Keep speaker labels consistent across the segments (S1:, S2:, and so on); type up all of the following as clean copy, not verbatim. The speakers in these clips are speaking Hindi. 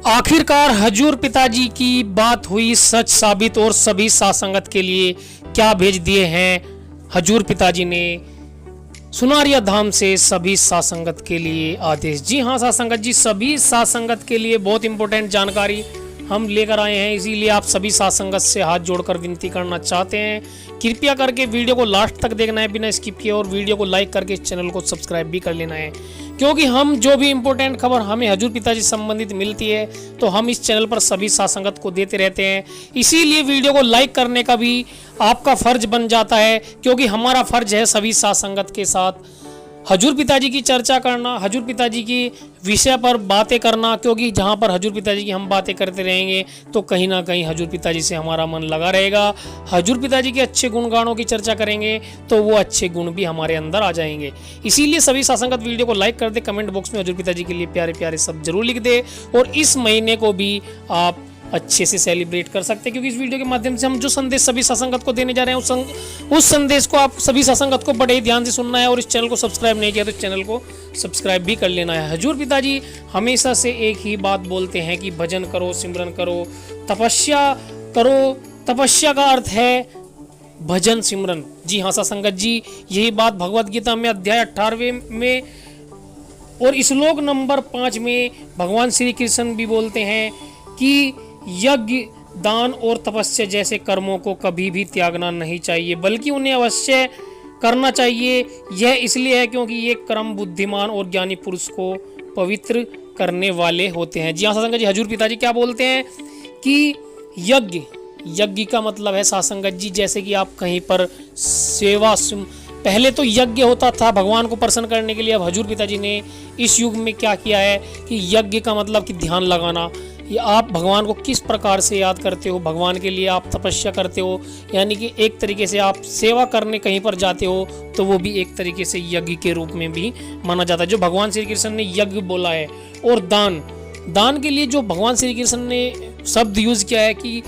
S1: आखिरकार हजूर पिताजी की बात हुई सच साबित और सभी सासंगत के लिए क्या भेज दिए हैं हजूर पिताजी ने सुनारिया धाम से सभी सासंगत के लिए आदेश। जी हाँ सासंगत जी, सभी सासंगत के लिए बहुत इंपॉर्टेंट जानकारी हम लेकर आए हैं, इसीलिए आप सभी सासंगत से हाथ जोड़कर विनती करना चाहते हैं, कृपया करके वीडियो को लास्ट तक देखना है बिना स्किप किए और वीडियो को लाइक करके इस चैनल को सब्सक्राइब भी कर लेना है, क्योंकि हम जो भी इंपॉर्टेंट खबर हमें हजूर पिताजी से संबंधित मिलती है तो हम इस चैनल पर सभी सासंगत को देते रहते हैं। इसीलिए वीडियो को लाइक करने का भी आपका फर्ज बन जाता है, क्योंकि हमारा फर्ज है सभी सासंगत के साथ हजूर पिताजी की चर्चा करना, हजूर पिताजी की विषय पर बातें करना, क्योंकि जहाँ पर हजूर पिताजी की हम बातें करते रहेंगे तो कहीं ना कहीं हजूर पिताजी से हमारा मन लगा रहेगा। हजूर पिताजी के अच्छे गुणगानों की चर्चा करेंगे तो वो अच्छे गुण भी हमारे अंदर आ जाएंगे। इसीलिए सभी सासंगत वीडियो को लाइक कर दे, कमेंट बॉक्स में हजूर पिताजी के लिए प्यारे प्यारे शब्द जरूर लिख दे और इस महीने को भी आप अच्छे से सेलिब्रेट कर सकते हैं, क्योंकि इस वीडियो के माध्यम से हम जो संदेश सभी सासंगत को देने जा रहे हैं उस संदेश को आप सभी सासंगत को बड़े ही ध्यान से सुनना है और इस चैनल को सब्सक्राइब नहीं किया तो इस चैनल को सब्सक्राइब भी कर लेना है। हजूर पिताजी हमेशा से एक ही बात बोलते हैं कि भजन करो, सिमरन करो, तपस्या करो। तपस्या का अर्थ है भजन सिमरन। जी हाँ सासंगत जी, यही बात भगवद गीता में अध्याय 18वें में और श्लोक नंबर 5 में भगवान श्री कृष्ण भी बोलते हैं कि यज्ञ, दान और तपस्या जैसे कर्मों को कभी भी त्यागना नहीं चाहिए, बल्कि उन्हें अवश्य करना चाहिए। यह इसलिए है क्योंकि ये कर्म बुद्धिमान और ज्ञानी पुरुष को पवित्र करने वाले होते हैं। जी हाँ सासंगत जी, हजूर पिताजी क्या बोलते हैं कि यज्ञ का मतलब है सासंगत जी, जैसे कि आप कहीं पर सेवा, पहले तो यज्ञ होता था भगवान को प्रसन्न करने के लिए, अब हजूर पिताजी ने इस युग में क्या किया है कि यज्ञ का मतलब कि ध्यान लगाना। ये आप भगवान को किस प्रकार से याद करते हो, भगवान के लिए आप तपस्या करते हो, यानी कि एक तरीके से आप सेवा करने कहीं पर जाते हो तो वो भी एक तरीके से यज्ञ के रूप में भी माना जाता है, जो भगवान श्री कृष्ण ने यज्ञ बोला है। और दान के लिए जो भगवान श्री कृष्ण ने शब्द यूज किया है कि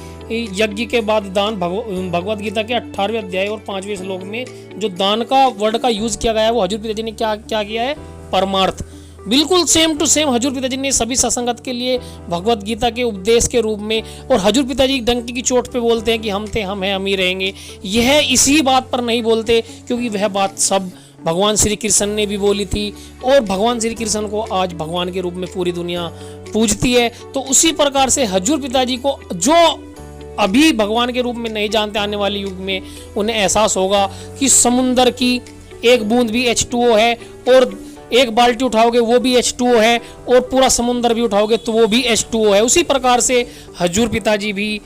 S1: यज्ञ के बाद दान, भगवद गीता के 18वें अध्याय और 5वें श्लोक में जो दान का वर्ड का यूज किया गया है वो हजूर पिताजी ने क्या किया है, परमार्थ। बिल्कुल सेम टू सेम हजूर पिताजी ने सभी सासंगत के लिए भगवत गीता के उपदेश के रूप में, और हजूर पिताजी डंकी की चोट पे बोलते हैं कि हम थे, हम हैं, हम ही रहेंगे। यह इसी बात पर नहीं बोलते क्योंकि वह बात सब भगवान श्री कृष्ण ने भी बोली थी और भगवान श्री कृष्ण को आज भगवान के रूप में पूरी दुनिया पूजती है। तो उसी प्रकार से हजूर पिताजी को जो अभी भगवान के रूप में नहीं जानते, आने वाले युग में उन्हें एहसास होगा कि समुंदर की एक बूंद भी H2O है और एक बाल्टी उठाओगे वो भी H2O है और पूरा समुंदर भी उठाओगे तो वो भी H2O है। उसी प्रकार से हजूर पिताजी भी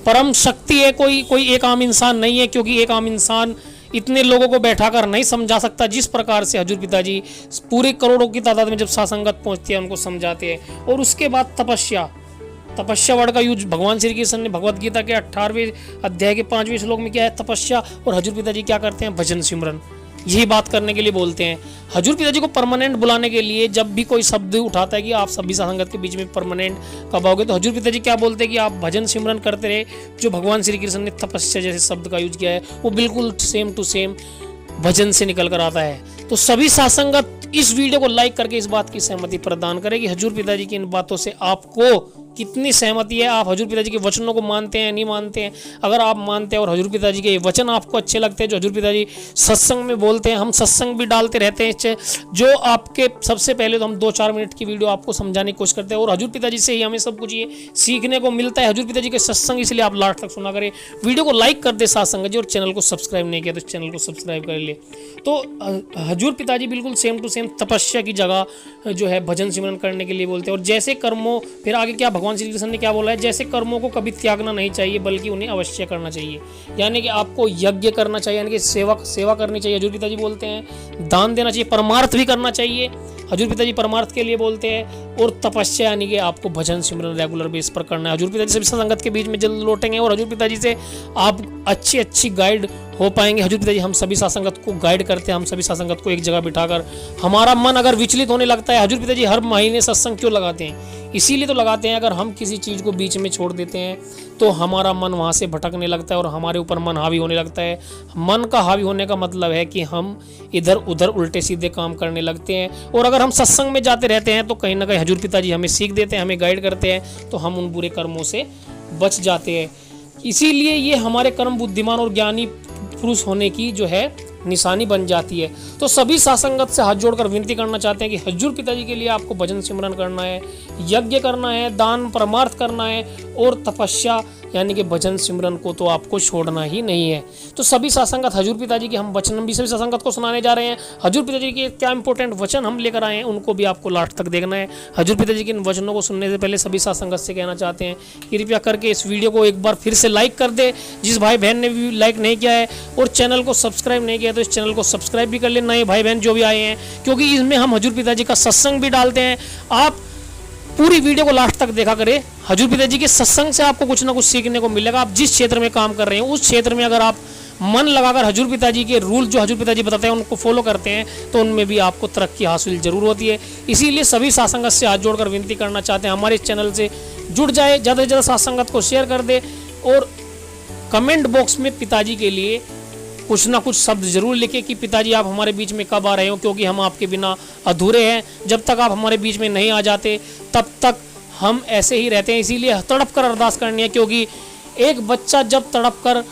S1: परम शक्ति है, कोई एक आम इंसान नहीं है, क्योंकि एक आम इंसान इतने लोगों को बैठाकर नहीं समझा सकता जिस प्रकार से हजूर पिताजी पूरे करोड़ों की तादाद में जब सासंगत पहुंचती है उनको समझाते हैं। और उसके बाद तपस्या वर्ड का यूज भगवान श्री कृष्ण ने भगवद गीता के 18वें अध्याय के 5वें श्लोक में किया है, तपस्या। और हजूर पिताजी क्या करते हैं, भजन सिमरन, यही बात करने के लिए बोलते हैं। हजूर पिताजी को परमानेंट बुलाने के लिए जब भी कोई शब्द उठाता है कि आप सभी सासंगत के बीच में परमानेंट कब आओगे, तो हजूर पिताजी क्या बोलते हैं कि आप भजन सिमरन करते रहे। जो भगवान श्री कृष्ण ने तपस्या जैसे शब्द का यूज किया है वो बिल्कुल सेम टू सेम भजन से निकल कर आता है। तो सभी सासंगत इस वीडियो को लाइक करके इस बात की सहमति प्रदान करें कि हजूर पिताजी की इन बातों से आपको कितनी सहमति है, आप हजूर पिताजी के वचनों को मानते हैं नहीं मानते हैं। अगर आप मानते हैं और हजूर पिताजी के वचन आपको अच्छे लगते हैं जो हजूर पिताजी सत्संग में बोलते हैं, हम सत्संग भी डालते रहते हैं, जो आपके सबसे पहले तो हम 2-4 मिनट की वीडियो आपको समझाने की कोशिश करते हैं और हजूर पिताजी से ही हमें सब कुछ ये सीखने को मिलता है, हजूर पिताजी के सत्संग, इसलिए आप लास्ट तक सुना करें। वीडियो को लाइक कर दे सासंग जी और चैनल को सब्सक्राइब नहीं किया तो चैनल को सब्सक्राइब कर ले। तो हजूर पिताजी बिल्कुल सेम टू सेम तपस्या की जगह जो है भजन सिमरन करने के लिए बोलते हैं। और जैसे कर्मों, फिर आगे क्या भगवान श्री कृष्ण ने क्या बोला है, जैसे कर्मों को कभी त्यागना नहीं चाहिए बल्कि उन्हें अवश्य करना चाहिए, यानी कि आपको यज्ञ करना चाहिए, यानी कि सेवा करनी चाहिए। हजूर पिताजी बोलते हैं दान देना चाहिए, परमार्थ भी करना चाहिए, हजूर पिताजी परमार्थ के लिए बोलते हैं। और तपस्या यानी कि आपको भजन सिमरन रेगुलर बेस पर करना है। हजूर पिताजी सभी संगत के बीच में जल्द लौटेंगे और हजूर पिताजी से आप अच्छी गाइड हो पाएंगे। हजूर पिताजी हम सभी साथ संगत को गाइड करते हैं, हम सभी साथ संगत को एक जगह बिठाकर, हमारा मन अगर विचलित होने लगता है, हजूर पिताजी हर महीने सत्संग क्यों लगाते हैं? इसीलिए तो लगाते हैं, अगर हम किसी चीज़ को बीच में छोड़ देते हैं तो हमारा मन वहाँ से भटकने लगता है और हमारे ऊपर मन हावी होने लगता है। मन का हावी होने का मतलब है कि हम इधर उधर उल्टे सीधे काम करने लगते हैं। और अगर हम सत्संग में जाते रहते हैं तो कहीं ना कहीं हजूर पिताजी हमें सीख देते हैं, हमें गाइड करते हैं, तो हम उन बुरे कर्मों से बच जाते हैं। इसीलिए ये हमारे कर्म बुद्धिमान और ज्ञानी पुरुष होने की जो है निशानी बन जाती है। तो सभी सासंगत से हाथ जोड़कर विनती करना चाहते हैं कि हजूर पिताजी के लिए आपको भजन सिमरन करना है, यज्ञ करना है, दान परमार्थ करना है और तपस्या यानी कि भजन सिमरन को तो आपको छोड़ना ही नहीं है। तो सभी सासंगत हजूर पिताजी के हम वचन भी सभी सासंगत को सुनाने जा रहे हैं। हजूर पिताजी के क्या इंपॉर्टेंट वचन हम लेकर आए हैं उनको भी आपको लास्ट तक देखना है। हजूर पिताजी के इन वचनों को सुनने से पहले सभी सासंगत से कहना चाहते हैं कृपया करके इस वीडियो को एक बार फिर से लाइक कर दे, जिस भाई बहन ने भी लाइक नहीं किया है, और चैनल को सब्सक्राइब नहीं किया तो इस चैनल को सब्सक्राइब भी कर ले, नए भाई बहन जो भी आए हैं, क्योंकि इसमें हम हजूर पिताजी का सत्संग भी डालते हैं। आप पूरी वीडियो को लास्ट तक देखा करें। हजूर पिताजी के सत्संग से आपको कुछ ना कुछ सीखने को मिलेगा। आप जिस क्षेत्र में काम कर रहे हैं उस क्षेत्र में अगर आप मन लगाकर हजूर पिताजी के रूल जो हजूर पिताजी बताते हैं उनको फॉलो करते हैं तो उनमें भी आपको तरक्की हासिल जरूर होती है। इसीलिए सभी सासंगत से हाथ जोड़कर विनती करना चाहते हैं हमारे इस चैनल से जुड़ जाए, ज़्यादा से ज़्यादा सासंगत को शेयर कर दे और कमेंट बॉक्स में पिताजी के लिए कुछ ना कुछ शब्द जरूर लिखे कि पिताजी आप हमारे बीच में कब आ रहे हो, क्योंकि हम आपके बिना अधूरे हैं। जब तक आप हमारे बीच में नहीं आ जाते तब तक हम ऐसे ही रहते हैं। इसीलिए तड़प कर अरदास करनी है, क्योंकि एक बच्चा जब तड़प कर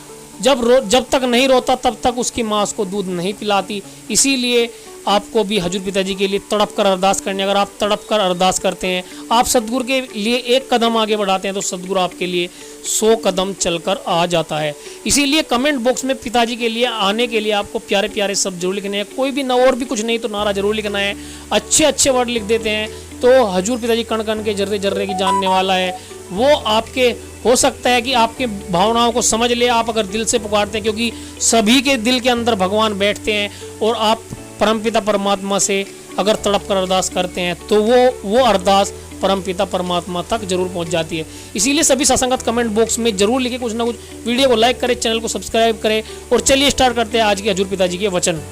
S1: जब तक नहीं रोता तब तक उसकी माँ उसको दूध नहीं पिलाती। इसीलिए आपको भी हजूर पिताजी के लिए तड़प कर अरदास करनी है। अगर आप तड़प कर अरदास करते हैं, आप सदगुरु के लिए एक कदम आगे बढ़ाते हैं तो सदगुरु आपके लिए 100 कदम चलकर आ जाता है। इसीलिए कमेंट बॉक्स में पिताजी के लिए आने के लिए आपको प्यारे प्यारे शब्द जरूर लिखने हैं। कोई भी और भी कुछ नहीं तो नारा जरूर लिखना है। अच्छे अच्छे वर्ड लिख देते हैं तो हजूर पिताजी कण कण के जर्रे जर्रे की जानने वाला है। वो आपके हो सकता है कि आपके भावनाओं को समझ ले, आप अगर दिल से पुकारते हैं, क्योंकि सभी के दिल के अंदर भगवान बैठते हैं। और आप परमपिता परमात्मा से अगर तड़प कर अरदास करते हैं तो वो अरदास परमपिता परमात्मा तक जरूर पहुंच जाती है। इसीलिए सभी सत्संगत कमेंट बॉक्स में जरूर लिखे कुछ ना कुछ। वीडियो को लाइक करें, चैनल को सब्सक्राइब करें और चलिए स्टार्ट करते हैं आज के हजूर पिताजी के वचन।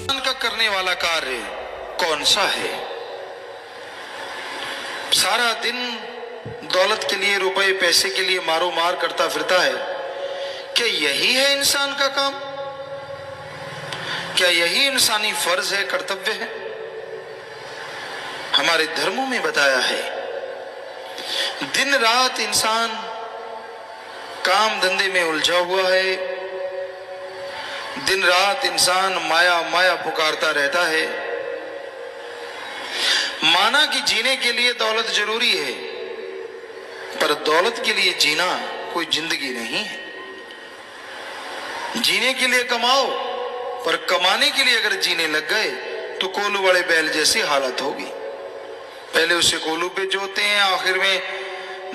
S2: का करने वाला कार्य कौन सा है? सारा दिन दौलत के लिए, रुपए पैसे के लिए मारो मार करता फिरता है। क्या यही है इंसान का काम? क्या यही इंसानी फर्ज है, कर्तव्य है? हमारे धर्मों में बताया है दिन रात इंसान काम धंधे में उलझा हुआ है। दिन रात इंसान माया माया पुकारता रहता है। माना कि जीने के लिए दौलत जरूरी है, पर दौलत के लिए जीना कोई जिंदगी नहीं है। जीने के लिए कमाओ, पर कमाने के लिए अगर जीने लग गए तो कोलू वाले बैल जैसी हालत होगी। पहले उसे कोलू पे जोते हैं, आखिर में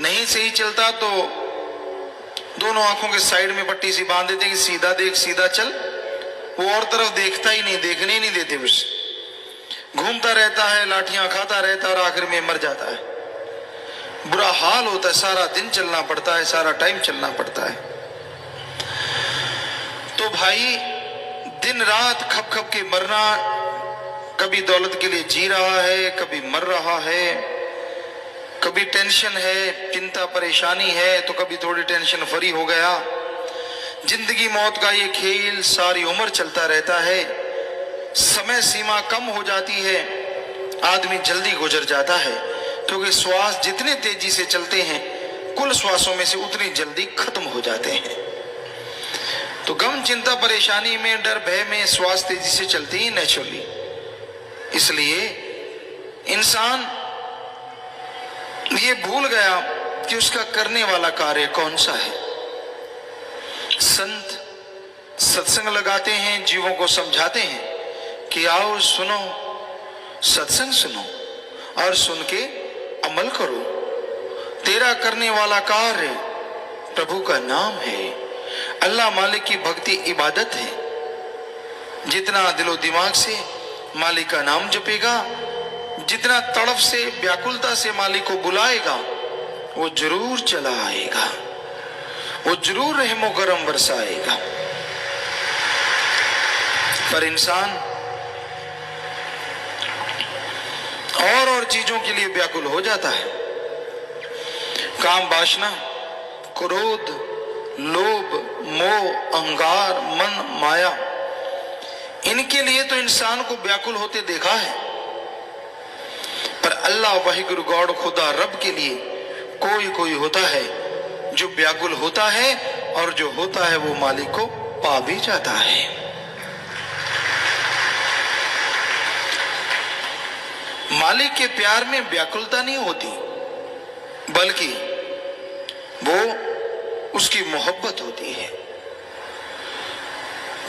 S2: नहीं सही चलता तो दोनों आंखों के साइड में पट्टी सी बांध देते कि सीधा देख सीधा चल। वो और तरफ देखता ही नहीं, देखने ही नहीं देते उसे। घूमता रहता है, लाठियां खाता रहता है और आखिर में मर जाता है। बुरा हाल होता है, सारा दिन चलना पड़ता है, सारा टाइम चलना पड़ता है। तो भाई दिन रात खप खप के मरना, कभी दौलत के लिए जी रहा है, कभी मर रहा है, कभी टेंशन है, चिंता परेशानी है तो कभी थोड़ी टेंशन फ्री हो गया। जिंदगी मौत का ये खेल सारी उम्र चलता रहता है। समय सीमा कम हो जाती है, आदमी जल्दी गुजर जाता है, क्योंकि श्वास जितने तेजी से चलते हैं कुल श्वासों में से उतनी जल्दी खत्म हो जाते हैं। तो गम चिंता परेशानी में, डर भय में श्वास तेजी से चलती ही नेचुरली। इसलिए इंसान ये भूल गया कि उसका करने वाला कार्य कौन सा है। संत सत्संग लगाते हैं, जीवों को समझाते हैं कि आओ सुनो, सत्संग सुनो और सुन के अमल करो। तेरा करने वाला कार्य प्रभु का नाम है। अल्लाह मालिक की भक्ति इबादत है। जितना दिलो दिमाग से मालिक का नाम जपेगा, जितना तड़प से व्याकुलता से मालिक को बुलाएगा, वो जरूर चला आएगा, वो जरूर रहमो करम बरसाएगा। पर इंसान और चीजों के लिए व्याकुल हो जाता है। काम, वासना, क्रोध, लोभ, मोह, अहंकार, मन, माया, इनके लिए तो इंसान को व्याकुल होते देखा है, पर अल्लाह वाहिगुरु गॉड खुदा रब के लिए कोई होता है जो व्याकुल होता है, और जो होता है वो मालिक को पा भी जाता है। मालिक के प्यार में व्याकुलता नहीं होती, बल्कि वो उसकी मोहब्बत होती है।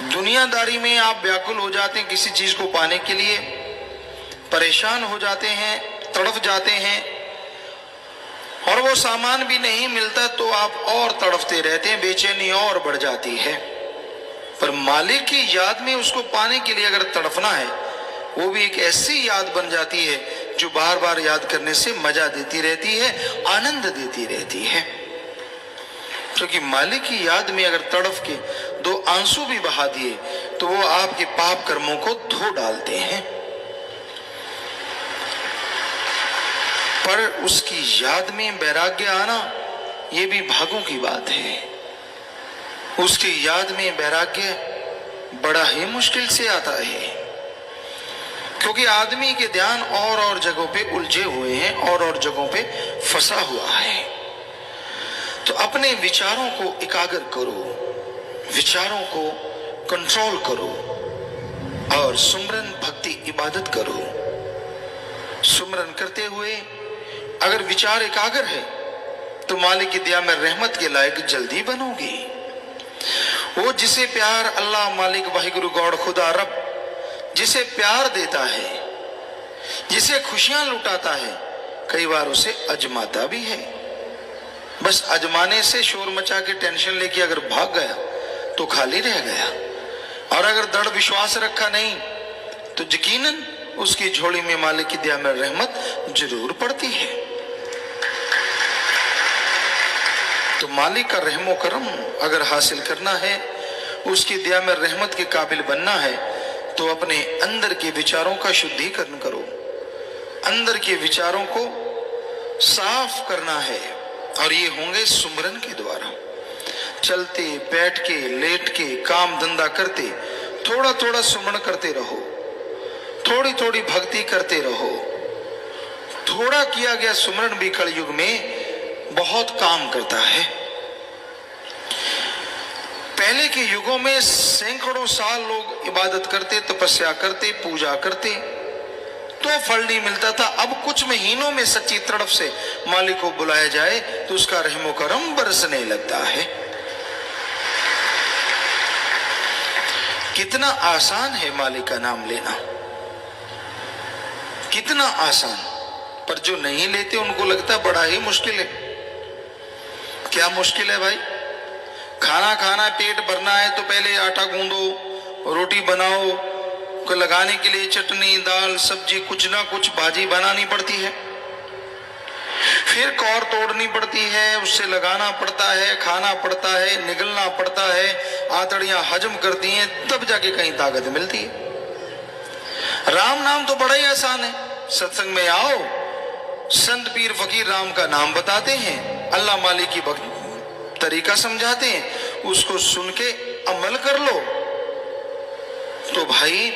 S2: दुनियादारी में आप व्याकुल हो जाते हैं किसी चीज को पाने के लिए, परेशान हो जाते हैं, तड़फ जाते हैं, और वो सामान भी नहीं मिलता तो आप और तड़फते रहते हैं, बेचैनी और बढ़ जाती है। पर मालिक की याद में उसको पाने के लिए अगर तड़फना है, वो भी एक ऐसी याद बन जाती है जो बार बार याद करने से मजा देती रहती है, आनंद देती रहती है। क्योंकि मालिक की याद में अगर तड़फ के दो आंसू भी बहा दिए तो वो आपके पाप कर्मों को धो डालते हैं। पर उसकी याद में वैराग्य आना ये भी भागों की बात है। उसकी याद में वैराग्य बड़ा ही मुश्किल से आता है, क्योंकि आदमी के ध्यान और जगहों पे उलझे हुए हैं, और जगहों पे फंसा हुआ है। तो अपने विचारों को एकाग्र करो, विचारों को कंट्रोल करो, और सुमरन भक्ति इबादत करो। सुमरन करते हुए अगर विचार एकाग्र है तो मालिक की दया में रहमत के लायक जल्दी बनोगे। वो जिसे प्यार अल्लाह मालिक वाहिगुरु गॉड खुदा रब जिसे प्यार देता है, जिसे खुशियां लुटाता है, कई बार उसे अजमाता भी है। बस अजमाने से शोर मचा के टेंशन लेके अगर भाग गया तो खाली रह गया, और अगर दृढ़ विश्वास रखा नहीं तो यकीनन उसकी झोली में मालिक की दया में रहमत जरूर पड़ती है। तो मालिक का रहमो करम अगर हासिल करना है, उसकी दया में रहमत के काबिल बनना है, तो अपने अंदर के विचारों का शुद्धिकरण करो, अंदर के विचारों को साफ करना है, और ये होंगे सुमरन के द्वारा। चलते, बैठ के, लेट के, काम धंधा करते थोड़ा थोड़ा सुमरन करते रहो, थोड़ी थोड़ी भक्ति करते रहो। थोड़ा किया गया सुमरन भी कलयुग में बहुत काम करता है। पहले के युगों में सैकड़ों साल लोग इबादत करते, तपस्या करते, पूजा करते, तो फल नहीं मिलता था। अब कुछ महीनों में सच्ची तड़फ से मालिक को बुलाया जाए तो उसका रहमो करम बरसने लगता है। कितना आसान है मालिक का नाम लेना, कितना आसान। पर जो नहीं लेते उनको लगता बड़ा ही मुश्किल है। क्या मुश्किल है भाई? खाना खाना, पेट भरना है तो पहले आटा गूंदो, रोटी बनाओ, को लगाने के लिए चटनी, दाल, सब्जी, कुछ ना कुछ भाजी बनानी पड़ती है, फिर कौर तोड़नी पड़ती है, उससे लगाना पड़ता है, खाना पड़ता है, निगलना पड़ता है, आंतड़ियां हजम करती हैं, तब जाके कहीं ताकत मिलती है। राम नाम तो बड़ा ही आसान है। सत्संग में आओ, संत पीर फकीर राम का नाम बताते हैं, अल्लाह मालिक की भक्ति तरीका समझाते हैं, उसको सुन के अमल कर लो तो भाई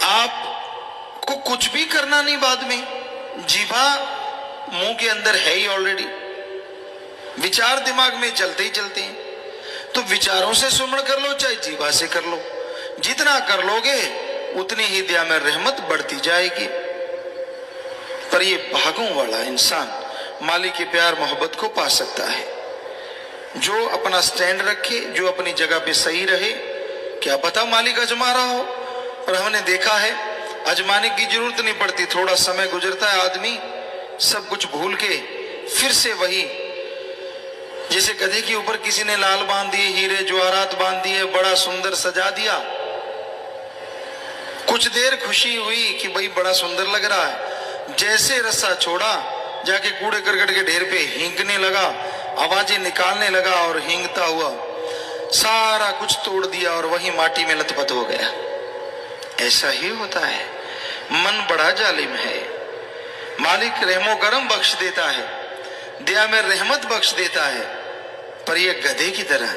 S2: आपको कुछ भी करना नहीं। बाद में जीभा मुंह के अंदर है ही ऑलरेडी, विचार दिमाग में चलते ही चलते हैं, तो विचारों से सुमरण कर लो चाहे जीभा से कर लो। जितना कर लोगे उतनी ही दया में रहमत बढ़ती जाएगी। पर ये भागों वाला इंसान मालिक के प्यार मोहब्बत को पा सकता है, जो अपना स्टैंड रखे, जो अपनी जगह पे सही रहे। क्या पता मालिक अजमा रहा हो, पर हमने देखा है अजमाने की जरूरत नहीं पड़ती। थोड़ा समय गुजरता है, आदमी सब कुछ भूल के फिर से वही, जैसे गधे के ऊपर किसी ने लाल बांध दिए, हीरे जवाहरात बांध दिए, बड़ा सुंदर सजा दिया, कुछ देर खुशी हुई कि भाई बड़ा सुंदर लग रहा है, जैसे रस्सा छोड़ा जाके कूड़े करकट के ढेर पे हींकने लगा, आवाजें निकालने लगा, और हींगता हुआ सारा कुछ तोड़ दिया और वही माटी में लथपथ हो गया। ऐसा ही होता है, मन बड़ा जालिम है। मालिक रहमो करम बख्श देता है, दया में रहमत बख्श देता है, पर यह गधे की तरह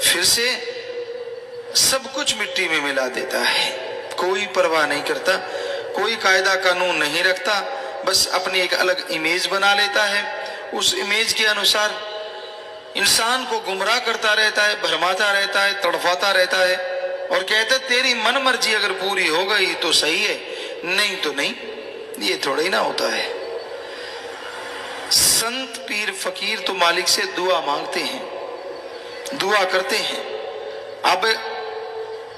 S2: फिर से सब कुछ मिट्टी में मिला देता है। कोई परवाह नहीं करता, कोई कायदा कानून नहीं रखता, बस अपनी एक अलग इमेज बना लेता है। उस इमेज के अनुसार इंसान को गुमराह करता रहता है, भरमाता रहता है, तड़फाता रहता है और कहता तेरी मन मर्जी अगर पूरी हो गई तो सही है, नहीं तो नहीं। ये थोड़ा ही ना होता है। संत पीर फकीर तो मालिक से दुआ मांगते हैं, दुआ करते हैं। अब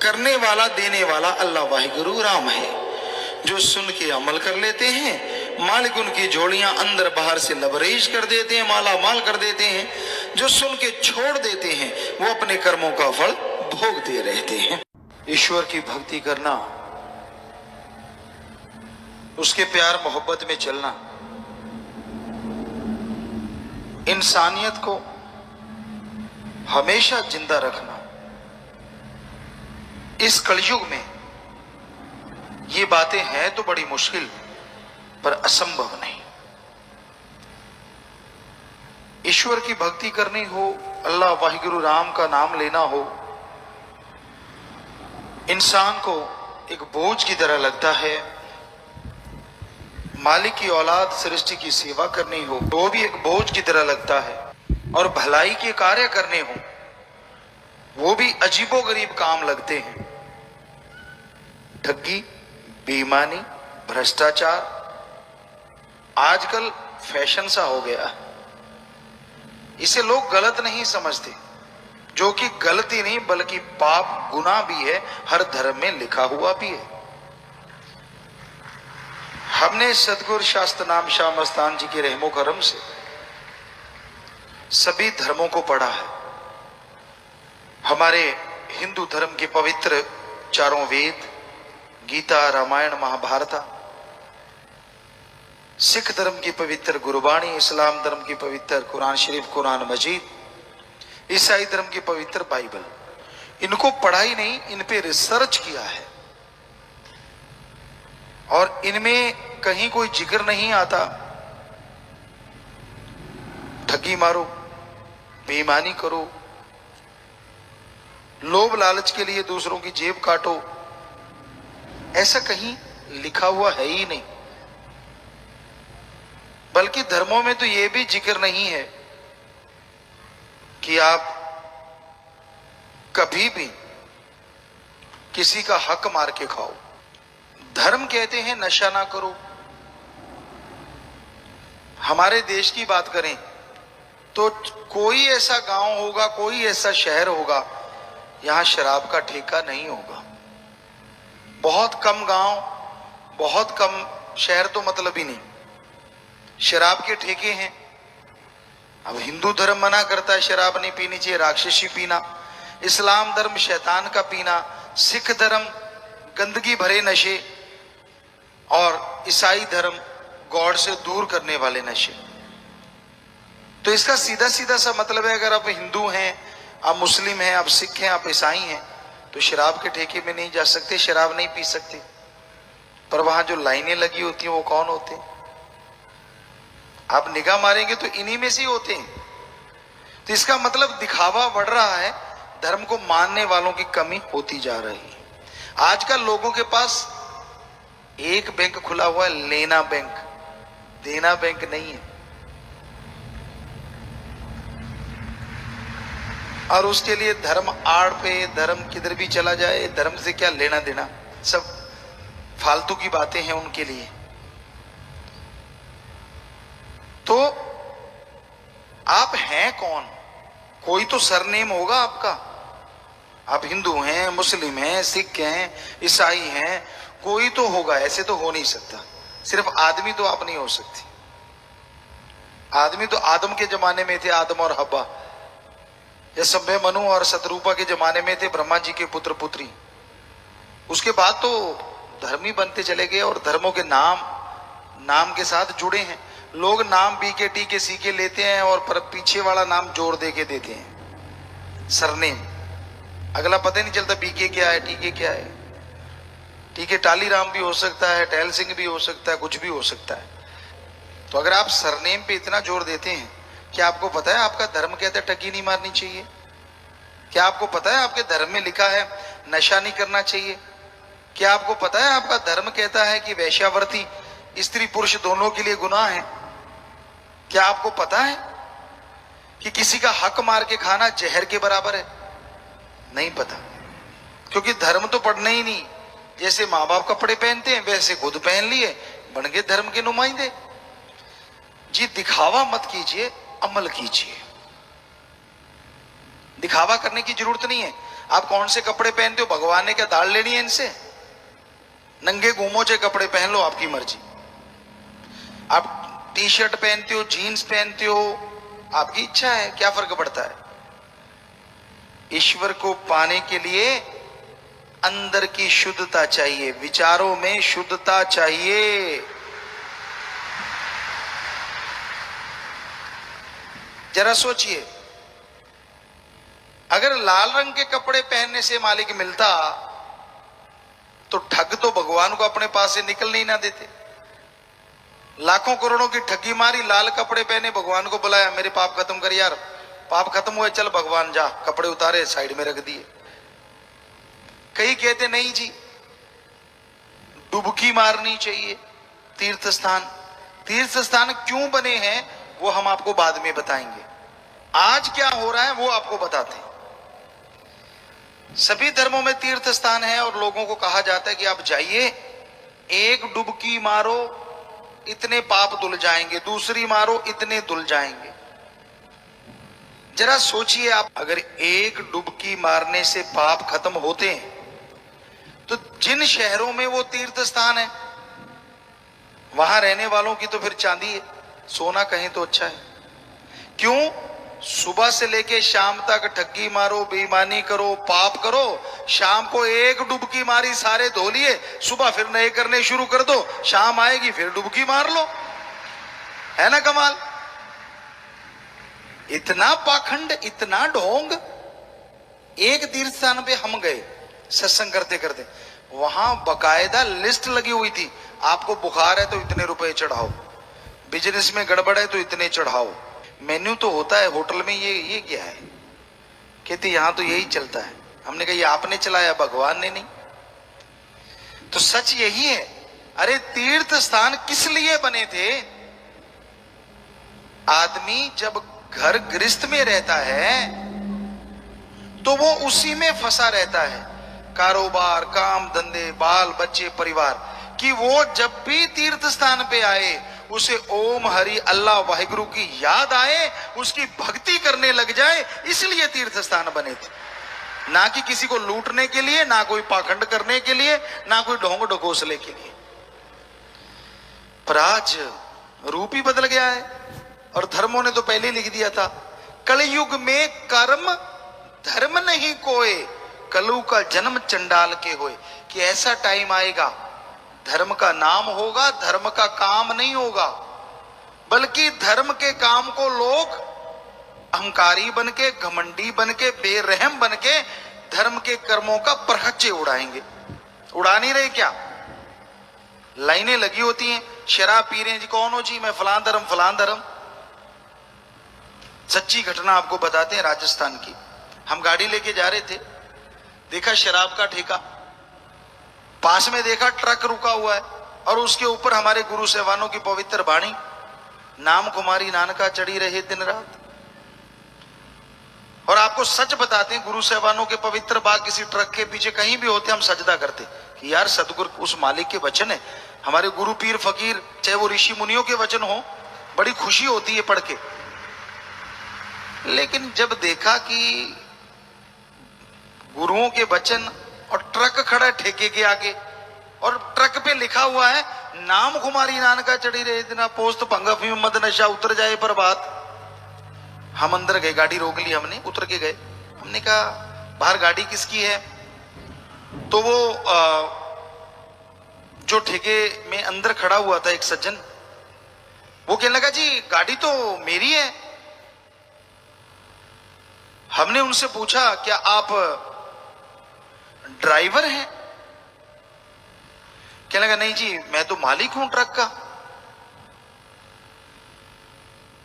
S2: करने वाला देने वाला अल्लाह वाहिगुरु राम है। जो सुन के अमल कर लेते हैं, मालिक उनकी झोलियां अंदर बाहर से लबरेज कर देते हैं, माला माल कर देते हैं। जो सुन के छोड़ देते हैं वो अपने कर्मों का फल भोगते रहते हैं। ईश्वर की भक्ति करना, उसके प्यार मोहब्बत में चलना, इंसानियत को हमेशा जिंदा रखना, इस कलयुग में ये बातें हैं तो बड़ी मुश्किल पर असंभव नहीं। ईश्वर की भक्ति करनी हो, अल्लाह वाहिगुरु राम का नाम लेना हो, इंसान को एक बोझ की तरह लगता है। मालिक की औलाद सृष्टि की सेवा करनी हो तो भी एक बोझ की तरह लगता है, और भलाई के कार्य करने हो वो भी अजीबोगरीब काम लगते हैं। ठगी, बेईमानी, भ्रष्टाचार आजकल फैशन सा हो गया। इसे लोग गलत नहीं समझते, जो कि गलती नहीं बल्कि पाप गुनाह भी है, हर धर्म में लिखा हुआ भी है। हमने सदगुरु शास्त्र नाम शाह मस्तान जी के रहमो करम से सभी धर्मों को पढ़ा है। हमारे हिंदू धर्म के पवित्र चारों वेद, गीता, रामायण, महाभारत, सिख धर्म की पवित्र गुरबाणी, इस्लाम धर्म की पवित्र कुरान शरीफ, कुरान मजीद, ईसाई धर्म की पवित्र बाइबल, इनको पढ़ा ही नहीं, इन पे रिसर्च किया है। और इनमें कहीं कोई जिक्र नहीं आता ठगी मारो, बेईमानी करो, लोभ लालच के लिए दूसरों की जेब काटो, ऐसा कहीं लिखा हुआ है ही नहीं। बल्कि धर्मों में तो यह भी जिक्र नहीं है कि आप कभी भी किसी का हक मार के खाओ। धर्म कहते हैं नशा ना करो। हमारे देश की बात करें तो कोई ऐसा गांव होगा, कोई ऐसा शहर होगा यहां शराब का ठेका नहीं होगा। बहुत कम गांव, बहुत कम शहर तो मतलब ही नहीं, शराब के ठेके हैं। अब हिंदू धर्म मना करता है शराब नहीं पीनी चाहिए, राक्षसी पीना, इस्लाम धर्म शैतान का पीना, सिख धर्म गंदगी भरे नशे, और ईसाई धर्म गॉड से दूर करने वाले नशे। तो इसका सीधा सीधा सा मतलब है, अगर आप हिंदू हैं, आप मुस्लिम हैं, आप सिख हैं, आप ईसाई हैं, तो शराब के ठेके में नहीं जा सकते, शराब नहीं पी सकते। पर वहां जो लाइनें लगी होती हैं वो कौन होते हैं? आप निगाह मारेंगे तो इन्हीं में से ही होते हैं। तो इसका मतलब दिखावा बढ़ रहा है, धर्म को मानने वालों की कमी होती जा रही है। आजकल लोगों के पास एक बैंक खुला हुआ है, लेना बैंक, देना बैंक नहीं है। और उसके लिए धर्म आड़ पे, धर्म किधर भी चला जाए, धर्म से क्या लेना देना, सब फालतू की बातें हैं उनके लिए। तो आप हैं कौन? कोई तो सरनेम होगा आपका। आप हिंदू हैं, मुस्लिम हैं, सिख हैं, ईसाई हैं, कोई तो होगा, ऐसे तो हो नहीं सकता। सिर्फ आदमी तो आप नहीं हो सकती। आदमी तो आदम के जमाने में थे, आदम और हब्बा, या सभ्य मनु और सतरूपा के जमाने में थे ब्रह्मा जी के पुत्र पुत्री। उसके बाद तो धर्म ही बनते चले गए, और धर्मों के नाम के साथ जुड़े हैं। लोग नाम बी के टी के सी के लेते हैं और पर पीछे वाला नाम जोड़ दे के देते हैं, सरनेम। अगला पता ही नहीं चलता पीके क्या है, टीके क्या है। ठीक है, टालीराम भी हो सकता है, टहल सिंह भी हो सकता है, कुछ भी हो सकता है। तो अगर आप सरनेम पे इतना जोर देते हैं, क्या आपको पता है आपका धर्म कहता है ठगी नहीं मारनी चाहिए? क्या आपको पता है आपके धर्म में लिखा है नशा नहीं करना चाहिए? क्या आपको पता है आपका धर्म कहता है कि वैश्यावृत्ति स्त्री पुरुष दोनों के लिए गुनाह है? क्या आपको पता है कि किसी का हक मार के खाना जहर के बराबर है? नहीं पता, क्योंकि धर्म तो पढ़ना ही नहीं। जैसे माँ बाप कपड़े पहनते हैं वैसे खुद पहन लिए, बन गए धर्म के नुमाइंदे। जी दिखावा मत कीजिए, अमल कीजिए। दिखावा करने की जरूरत नहीं है। आप कौन से कपड़े पहनते हो, भगवान ने क्या दाढ़ लेनी है इनसे? नंगे घूमोचे कपड़े पहन लो, आपकी मर्जी। आप टी शर्ट पहनते हो, जीन्स पहनते हो, आपकी इच्छा है, क्या फर्क पड़ता है? ईश्वर को पाने के लिए अंदर की शुद्धता चाहिए, विचारों में शुद्धता चाहिए। जरा सोचिए, अगर लाल रंग के कपड़े पहनने से मालिक मिलता तो ठग तो भगवान को अपने पास से निकलने ही ना देते। लाखों करोड़ों की ठगी मारी, लाल कपड़े पहने, भगवान को बुलाया, मेरे पाप खत्म कर यार, पाप खत्म हुए, चल भगवान जा, कपड़े उतारे साइड में रख दिए। कई कहते नहीं जी डुबकी मारनी चाहिए तीर्थ स्थान। तीर्थ स्थान क्यों बने हैं वो हम आपको बाद में बताएंगे। आज क्या हो रहा है वो आपको बताते हैं। सभी धर्मों में तीर्थ स्थान है और लोगों को कहा जाता है कि आप जाइए, एक डुबकी मारो इतने पाप धुल जाएंगे, दूसरी मारो इतने धुल जाएंगे। जरा सोचिए आप, अगर एक डुबकी मारने से पाप खत्म होते हैं तो जिन शहरों में वो तीर्थ स्थान है वहां रहने वालों की तो फिर चांदी है, सोना कहें तो अच्छा है। क्यों? सुबह से लेके शाम तक ठगी मारो, बेईमानी करो, पाप करो, शाम को एक डुबकी मारी सारे धो लिए, सुबह फिर नए करने शुरू कर दो, शाम आएगी फिर डुबकी मार लो। है ना कमाल? इतना पाखंड, इतना ढोंग। एक तीर्थ स्थान पे हम गए सत्संग करते करते, वहां बकायदा लिस्ट लगी हुई थी, आपको बुखार है तो इतने रुपए चढ़ाओ, बिजनेस में गड़बड़ है तो इतने चढ़ाओ। मेन्यू तो होता है होटल में, ये क्या है? कहते यहां तो यही चलता है। हमने कहा ये आपने चलाया, भगवान ने नहीं। तो सच यही है। अरे तीर्थ स्थान किस लिए बने थे? आदमी जब घर गृहस्थ में रहता है तो वो उसी में फंसा रहता है, कारोबार, काम धंधे, बाल बच्चे, परिवार, कि वो जब भी तीर्थ स्थान पे आए उसे ओम हरि अल्लाह वाहिगुरु की याद आए, उसकी भक्ति करने लग जाए। इसलिए तीर्थ स्थान बने थे, ना कि किसी को लूटने के लिए, ना कोई पाखंड करने के लिए, ना कोई ढोंग ढकोसले के लिए। पर आज रूप ही बदल गया है और धर्मों ने तो पहले लिख दिया था, कलयुग में कर्म धर्म नहीं कोय, कलु का जन्म चंडाल के होए। कि ऐसा टाइम आएगा धर्म का नाम होगा, धर्म का काम नहीं होगा, बल्कि धर्म के काम को लोग अहंकारी बनके, घमंडी बनके, बेरहम बनके धर्म के कर्मों का परखच्चे उड़ाएंगे। उड़ा नहीं रहे क्या? लाइनें लगी होती हैं, शराब पी रहे हैं जी, कौन हो जी? मैं फलां धर्म फलां धर्म। सच्ची घटना आपको बताते हैं राजस्थान की। हम गाड़ी लेके जा रहे थे, देखा शराब का ठेका, पास में देखा ट्रक रुका हुआ है और उसके ऊपर हमारे गुरु सेवानों की पवित्र वाणी, नाम कुमारी नानका चढ़ी रहे दिन रात। और आपको सच बताते हैं, गुरु सेवानों के पवित्र बाग किसी ट्रक के पीछे कहीं भी होते हम सजदा करते कि यार सतगुरु उस मालिक के वचन है, हमारे गुरु पीर फकीर, चाहे वो ऋषि मुनियों के वचन हो, बड़ी खुशी होती है पढ़ के। लेकिन जब देखा कि गुरुओं के वचन और ट्रक खड़ा है ठेके के आगे और ट्रक पे लिखा हुआ है नाम कुमारी नानका चढ़ी रहे दिन पोस्त भंग अफीम मद नशा उतर जाए पर बात। हम अंदर गए, गाड़ी रोक ली हमने, उतर के गए। हमने कहा बाहर गाड़ी किसकी है? तो वो जो ठेके में अंदर खड़ा हुआ था एक सज्जन, वो कहने लगा जी गाड़ी तो मेरी है। हमने उनसे पूछा क्या आप ड्राइवर है। कहने लगा नहीं जी मैं तो मालिक हूं ट्रक का।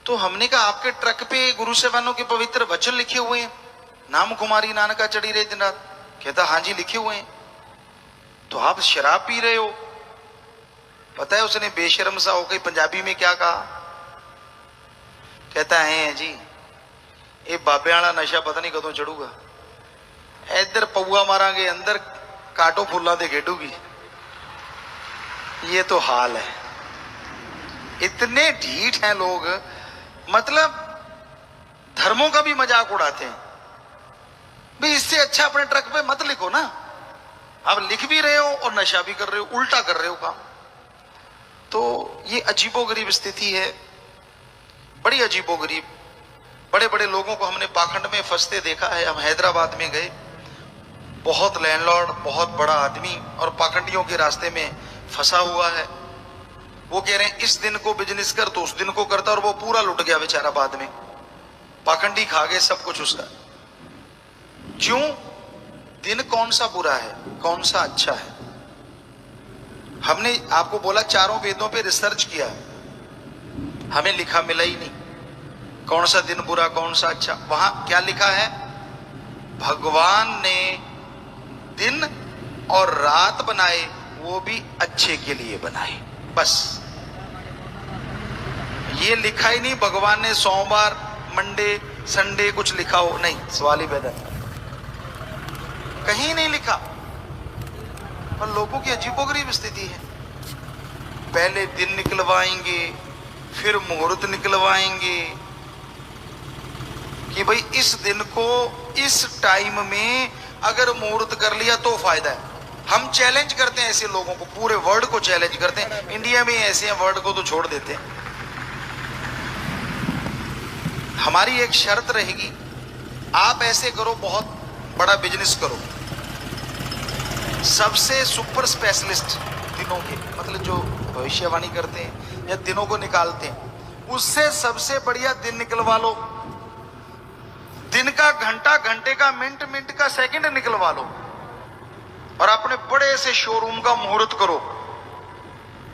S2: तो हमने कहा आपके ट्रक पे गुरु साहबानों के पवित्र वचन लिखे हुए हैं, नाम कुमारी नानका चढ़ी रहे दिन रात। कहता हाँ जी लिखे हुए हैं। तो आप शराब पी रहे हो? पता है उसने बेशर्म सा होकर पंजाबी में क्या कहा? कहता है जी ये बाबे वाला नशा पता नहीं कदों चढ़ूगा, इधर पौआ मारांगे अंदर काटो फुल्ला दे खेडूगी। ये तो हाल है। इतने ढीठ हैं लोग, मतलब धर्मों का भी मजाक उड़ाते हैं। भाई इससे अच्छा अपने ट्रक पे मत लिखो ना, आप लिख भी रहे हो और नशा भी कर रहे हो, उल्टा कर रहे हो काम। तो ये अजीबोगरीब स्थिति है, बड़ी अजीबोगरीब। बड़े बड़े लोगों को हमने पाखंड में फंसते देखा है। हम हैदराबाद में गए, बहुत लैंडलॉर्ड, बहुत बड़ा आदमी और पाखंडियों के रास्ते में फंसा हुआ है। वो कह रहे हैं इस दिन को बिजनेस कर तो उस दिन को करता, और वो पूरा लुट गया बेचारा। बाद में पाखंडी खा गए सब कुछ उसका। क्यों? दिन कौन सा बुरा है, कौन सा अच्छा है? हमने आपको बोला चारों वेदों पे रिसर्च किया, हमें लिखा मिला ही नहीं कौन सा दिन बुरा कौन सा अच्छा। वहां क्या लिखा है? भगवान ने दिन और रात बनाए, वो भी अच्छे के लिए बनाए। बस ये लिखा ही नहीं भगवान ने सोमवार मंडे संडे कुछ लिखा हो, नहीं। सवाल ही पैदा, कहीं नहीं लिखा। और लोगों की अजीबोगरीब स्थिति है। पहले दिन निकलवाएंगे, फिर मुहूर्त निकलवाएंगे कि भाई इस दिन को इस टाइम में अगर मुहूर्त कर लिया तो फायदा है। हम चैलेंज करते हैं ऐसे लोगों को, पूरे वर्ल्ड को चैलेंज करते हैं। इंडिया में ऐसे हैं, वर्ल्ड को तो छोड़ देते हैं। हमारी एक शर्त रहेगी, आप ऐसे करो, बहुत बड़ा बिजनेस करो, सबसे सुपर स्पेशलिस्ट दिनों के, मतलब जो भविष्यवाणी करते हैं या दिनों को निकालते हैं, उससे सबसे बढ़िया दिन निकलवा लो। दिन का घंटा, घंटे का मिनट, मिनट का सेकंड निकलवा लो और अपने बड़े से शोरूम का मुहूर्त करो।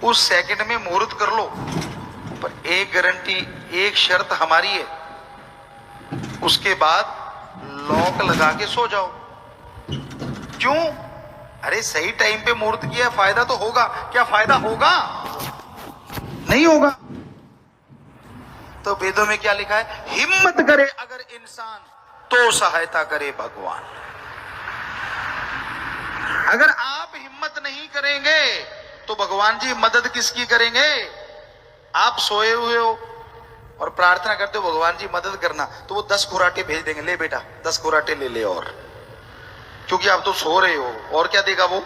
S2: उस सेकंड में मुहूर्त कर लो, पर एक गारंटी, एक शर्त हमारी है, उसके बाद लॉक लगा के सो जाओ। क्यों? अरे सही टाइम पे मुहूर्त किया, फायदा तो होगा। क्या फायदा होगा? नहीं होगा। तो वेदों में क्या लिखा है? हिम्मत करे अगर इंसान तो सहायता करे भगवान। अगर आप हिम्मत नहीं करेंगे तो भगवान जी मदद किसकी करेंगे? आप सोए हुए हो और प्रार्थना करते हो भगवान जी मदद करना, तो वो 10 खुराटे भेज देंगे, ले बेटा 10 खुराटे ले ले, और क्योंकि आप तो सो रहे हो, और क्या देगा वो?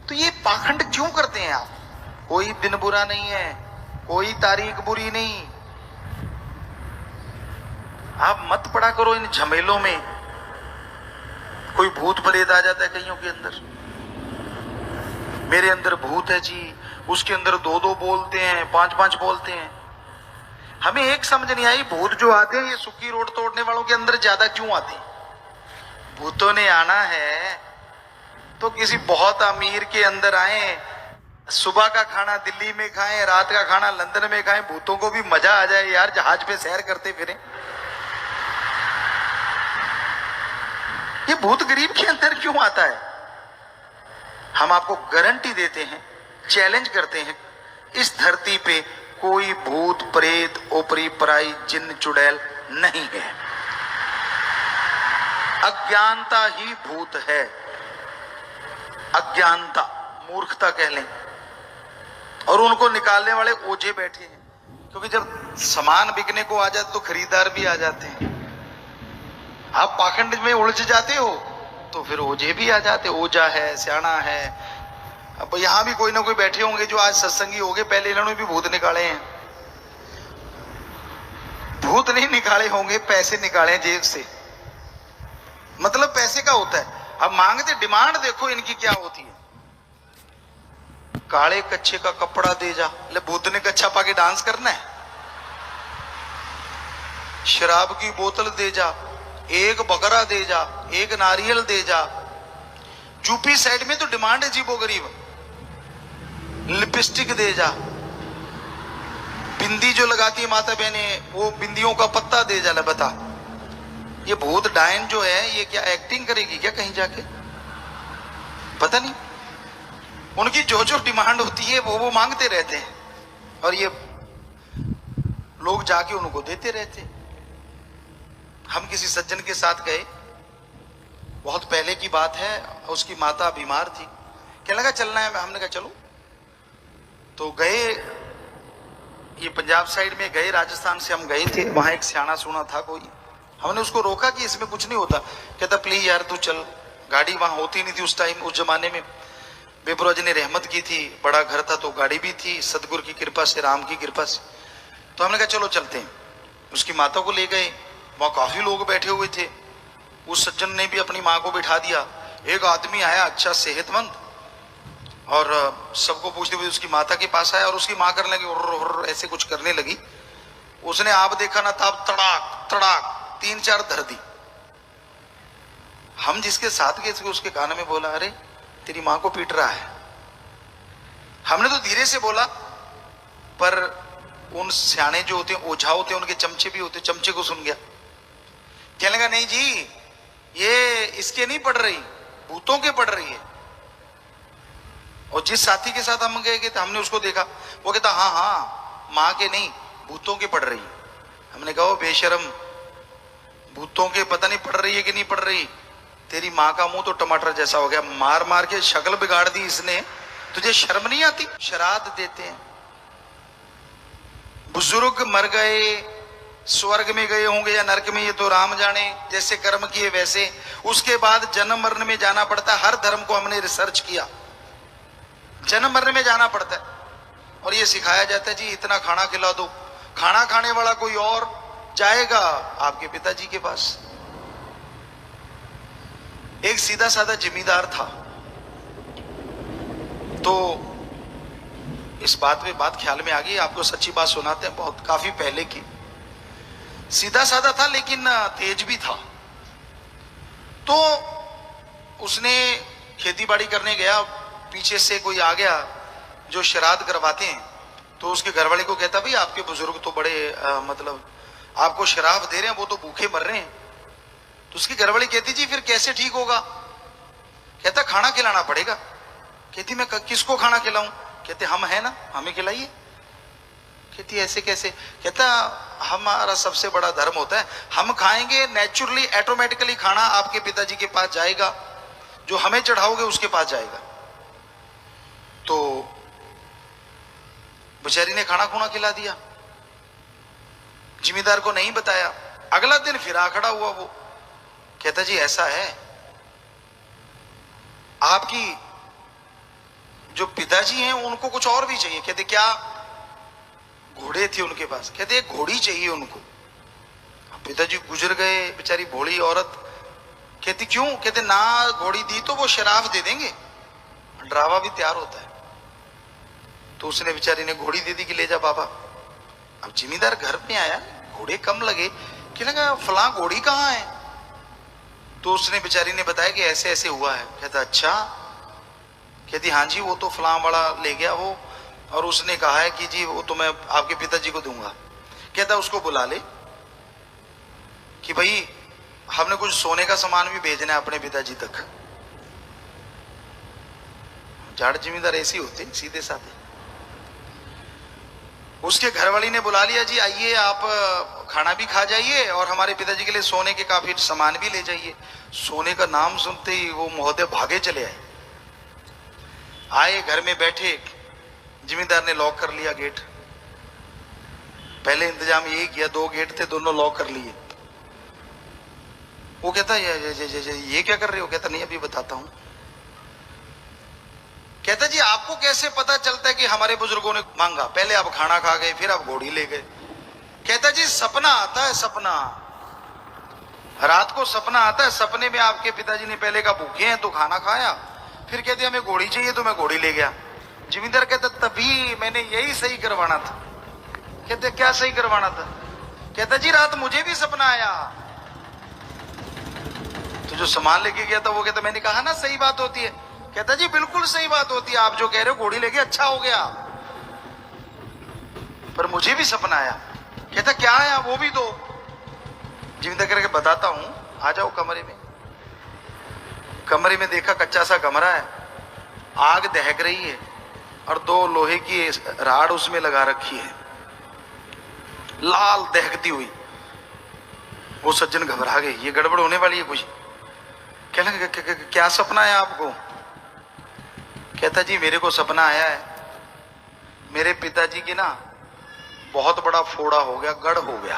S2: तो ये पाखंड क्यों करते हैं आप? कोई दिन बुरा नहीं है, कोई तारीख बुरी नहीं। आप मत पड़ा करो इन झमेलों में। कोई भूत प्रेत आ जाता है कईयों के अंदर, मेरे अंदर भूत है जी, उसके अंदर 2-2 बोलते हैं, 5-5 बोलते हैं। हमें एक समझ नहीं आई, भूत जो आते हैं ये सुक्की रोड तोड़ने वालों के अंदर ज्यादा क्यों आते हैं? भूतों ने आना है तो किसी बहुत अमीर के अंदर आए, सुबह का खाना दिल्ली में खाएं, रात का खाना लंदन में खाएं, भूतों को भी मजा आ जाए यार, जहाज पे सैर करते फिरें। ये भूत गरीब के अंदर क्यों आता है? हम आपको गारंटी देते हैं, चैलेंज करते हैं, इस धरती पे कोई भूत प्रेत ओपरी पराई जिन्न चुड़ैल नहीं है। अज्ञानता ही भूत है। अज्ञानता, मूर्खता कह लें। और उनको निकालने वाले ओझे बैठे हैं, क्योंकि जब सामान बिकने को आ जाए तो खरीदार भी आ जाते हैं। आप पाखंड में उलझ जाते हो तो फिर ओझे भी आ जाते। ओझा है, स्याणा है। अब यहां भी कोई ना कोई बैठे होंगे जो आज सत्संगी हो गए, पहले इन्होंने भी भूत निकाले हैं। भूत नहीं निकाले होंगे, पैसे निकाले जेब से। मतलब पैसे का होता है। अब मांगते, डिमांड देखो इनकी क्या होती है। काले कच्चे का कपड़ा दे जा, ले भूत ने कच्चा पाके डांस करना है। शराब की बोतल दे जा, एक बकरा दे जा, एक नारियल दे जा, यूपी साइड में तो डिमांड है जीबो गरीब, लिपस्टिक दे जा, बिंदी जो लगाती है माता बहने वो बिंदियों का पत्ता दे जा। बता ये भूत डायन जो है ये क्या एक्टिंग करेगी क्या कहीं जाके, पता नहीं। उनकी जो जो डिमांड होती है वो मांगते रहते हैं और ये लोग जाके उनको देते रहते हैं। हम किसी सज्जन के साथ गए, बहुत पहले की बात है, उसकी माता बीमार थी, कहने लगा चलना है, हमने कहा चलो। तो गए, ये पंजाब साइड में गए, राजस्थान से हम गए थे, वहां एक सियाना सुना था कोई, हमने उसको रोका कि इसमें कुछ नहीं होता, कहता प्लीज यार तू चल। गाड़ी वहां होती नहीं थी उस टाइम, उस जमाने में बेबुरा जी ने रहमत की थी, बड़ा घर था तो गाड़ी भी थी, सतगुरु की कृपा से, राम की कृपा से। तो हमने कहा चलो चलते हैं। उसकी माता को ले गए, वहां काफी लोग बैठे हुए थे, उस सज्जन ने भी अपनी माँ को बिठा दिया। एक आदमी आया अच्छा सेहतमंद और सबको पूछते हुए उसकी माता के पास आया और उसकी माँ करने लगी ऐसे कुछ करने लगी। उसने आप देखा ना तब तड़ाक तड़ाक 3-4 धर दी। हम जिसके साथ गए थे उसके कान में बोला अरे तेरी माँ को पीट रहा है। हमने तो धीरे से बोला, पर उन सियाने जो होते हैं, ओझा होते हैं, उनके चमचे भी होते, चमचे को सुन गया। कहने लगा नहीं जी ये इसके नहीं पड़ रही, भूतों के पड़ रही है। और जिस साथी के साथ हम गए तो हमने उसको देखा, वो कहता हाँ हाँ माँ के नहीं भूतों के पड़ रही। हमने कहा बेशरम, भूतों के पता नहीं पड़ रही है कि नहीं पड़ रही, तेरी माँ का मुंह तो टमाटर जैसा हो गया, मार मार के शक्ल बिगाड़ दी इसने, तुझे शर्म नहीं आती। श्राद्ध देते हैं, बुजुर्ग मर गए, स्वर्ग में गए होंगे या नरक में, ये तो राम जाने, जैसे कर्म किए वैसे। उसके बाद जन्म मरण में जाना पड़ता है। हर धर्म को हमने रिसर्च किया, जन्म मरण में जाना पड़ता है और ये सिखाया जाता है जी इतना खाना खिला दो। खाना खाने वाला कोई और जाएगा आपके पिताजी के पास। एक सीधा साधा जिम्मेदार था, तो इस बात में बात ख्याल में आ गई, आपको सच्ची बात सुनाते हैं, बहुत काफी पहले की। सीधा साधा था लेकिन तेज भी था। तो उसने खेती बाड़ी करने गया, पीछे से कोई आ गया जो श्राद्ध करवाते हैं, तो उसके घरवाले को कहता भाई आपके बुजुर्ग तो बड़े मतलब आपको शराब दे रहे हैं, वो तो भूखे मर रहे हैं। तो उसकी घरवाली कहती जी फिर कैसे ठीक होगा? कहता खाना खिलाना पड़ेगा। कहती मैं किसको खाना खिलाऊं? कहते हम है ना, हमें खिलाइए। कहती ऐसे कैसे? कहता हमारा सबसे बड़ा धर्म होता है, हम खाएंगे नेचुरली ऑटोमेटिकली खाना आपके पिताजी के पास जाएगा, जो हमें चढ़ाओगे उसके पास जाएगा। तो बेचारी ने खाना खुना खिला दिया, जिम्मेदार को नहीं बताया। अगला दिन फिर आ खड़ा हुआ वो, कहता जी ऐसा है आपकी जो पिताजी हैं उनको कुछ और भी चाहिए। कहते क्या? घोड़े थे उनके पास। कहते एक घोड़ी चाहिए उनको। पिताजी गुजर गए, बेचारी भोली औरत। कहती क्यों? कहते ना घोड़ी दी तो वो शराब दे देंगे, ड्रावा भी तैयार होता है। तो उसने बेचारी ने घोड़ी दे दी कि ले जा बाबा। अब जिम्मेदार घर पे आया, घोड़े कम लगे, कि लगा फला घोड़ी कहाँ है? तो उसने बेचारी ने बताया कि ऐसे ऐसे हुआ है। कहता अच्छा? कहती हाँ जी वो तो फला वाला ले गया वो, और उसने कहा है कि जी वो तो मैं आपके पिताजी को दूंगा। कहता उसको बुला ले कि भाई हमने कुछ सोने का सामान भी भेजना है अपने पिताजी तक। जाट जिम्मेदार ऐसे होते सीधे साधे। उसके घरवाली ने बुला लिया, जी आइए आप खाना भी खा जाइए और हमारे पिताजी के लिए सोने के काफी सामान भी ले जाइए। सोने का नाम सुनते ही वो महोदय भागे चले आए। आए, घर में बैठे, जिम्मेदार ने लॉक कर लिया गेट। पहले इंतजाम यही किया, 2 गेट थे, दोनों लॉक कर लिए। वो कहता ये क्या कर रहे हो? कहता नहीं अभी बताता हूं। कहता जी आपको कैसे पता चलता है कि हमारे बुजुर्गों ने मांगा? पहले आप खाना खा गए, फिर आप घोड़ी ले गए। कहता जी सपना आता है, सपना रात को सपना आता है, सपने में आपके पिताजी ने पहले का भूखे हैं तो खाना खाया, फिर कहते हमें घोड़ी चाहिए तो मैं घोड़ी ले गया। जिम्मेदार कहता तभी मैंने यही सही करवाना था। कहते क्या सही करवाना था? कहता जी रात मुझे भी सपना आया तो जो सामान लेके गया था वो कहता मैंने कहा ना सही बात होती है। कहता जी बिल्कुल सही बात होती है, आप जो कह रहे हो घोड़ी लेके अच्छा हो गया, पर मुझे भी सपना आया। कहता क्या आया वो भी दो। जिंदा करके बताता हूं, आ जाओ कमरे में। कमरे में देखा कच्चा सा कमरा है, आग दहक रही है और दो लोहे की राड उसमें लगा रखी है, लाल दहकती हुई। वो सज्जन घबरा गए, ये गड़बड़ होने वाली है कुछ। कहने लगे क्या सपना है आपको? कहता जी मेरे को सपना आया है, मेरे पिताजी की ना बहुत बड़ा फोड़ा हो गया, गढ़ हो गया,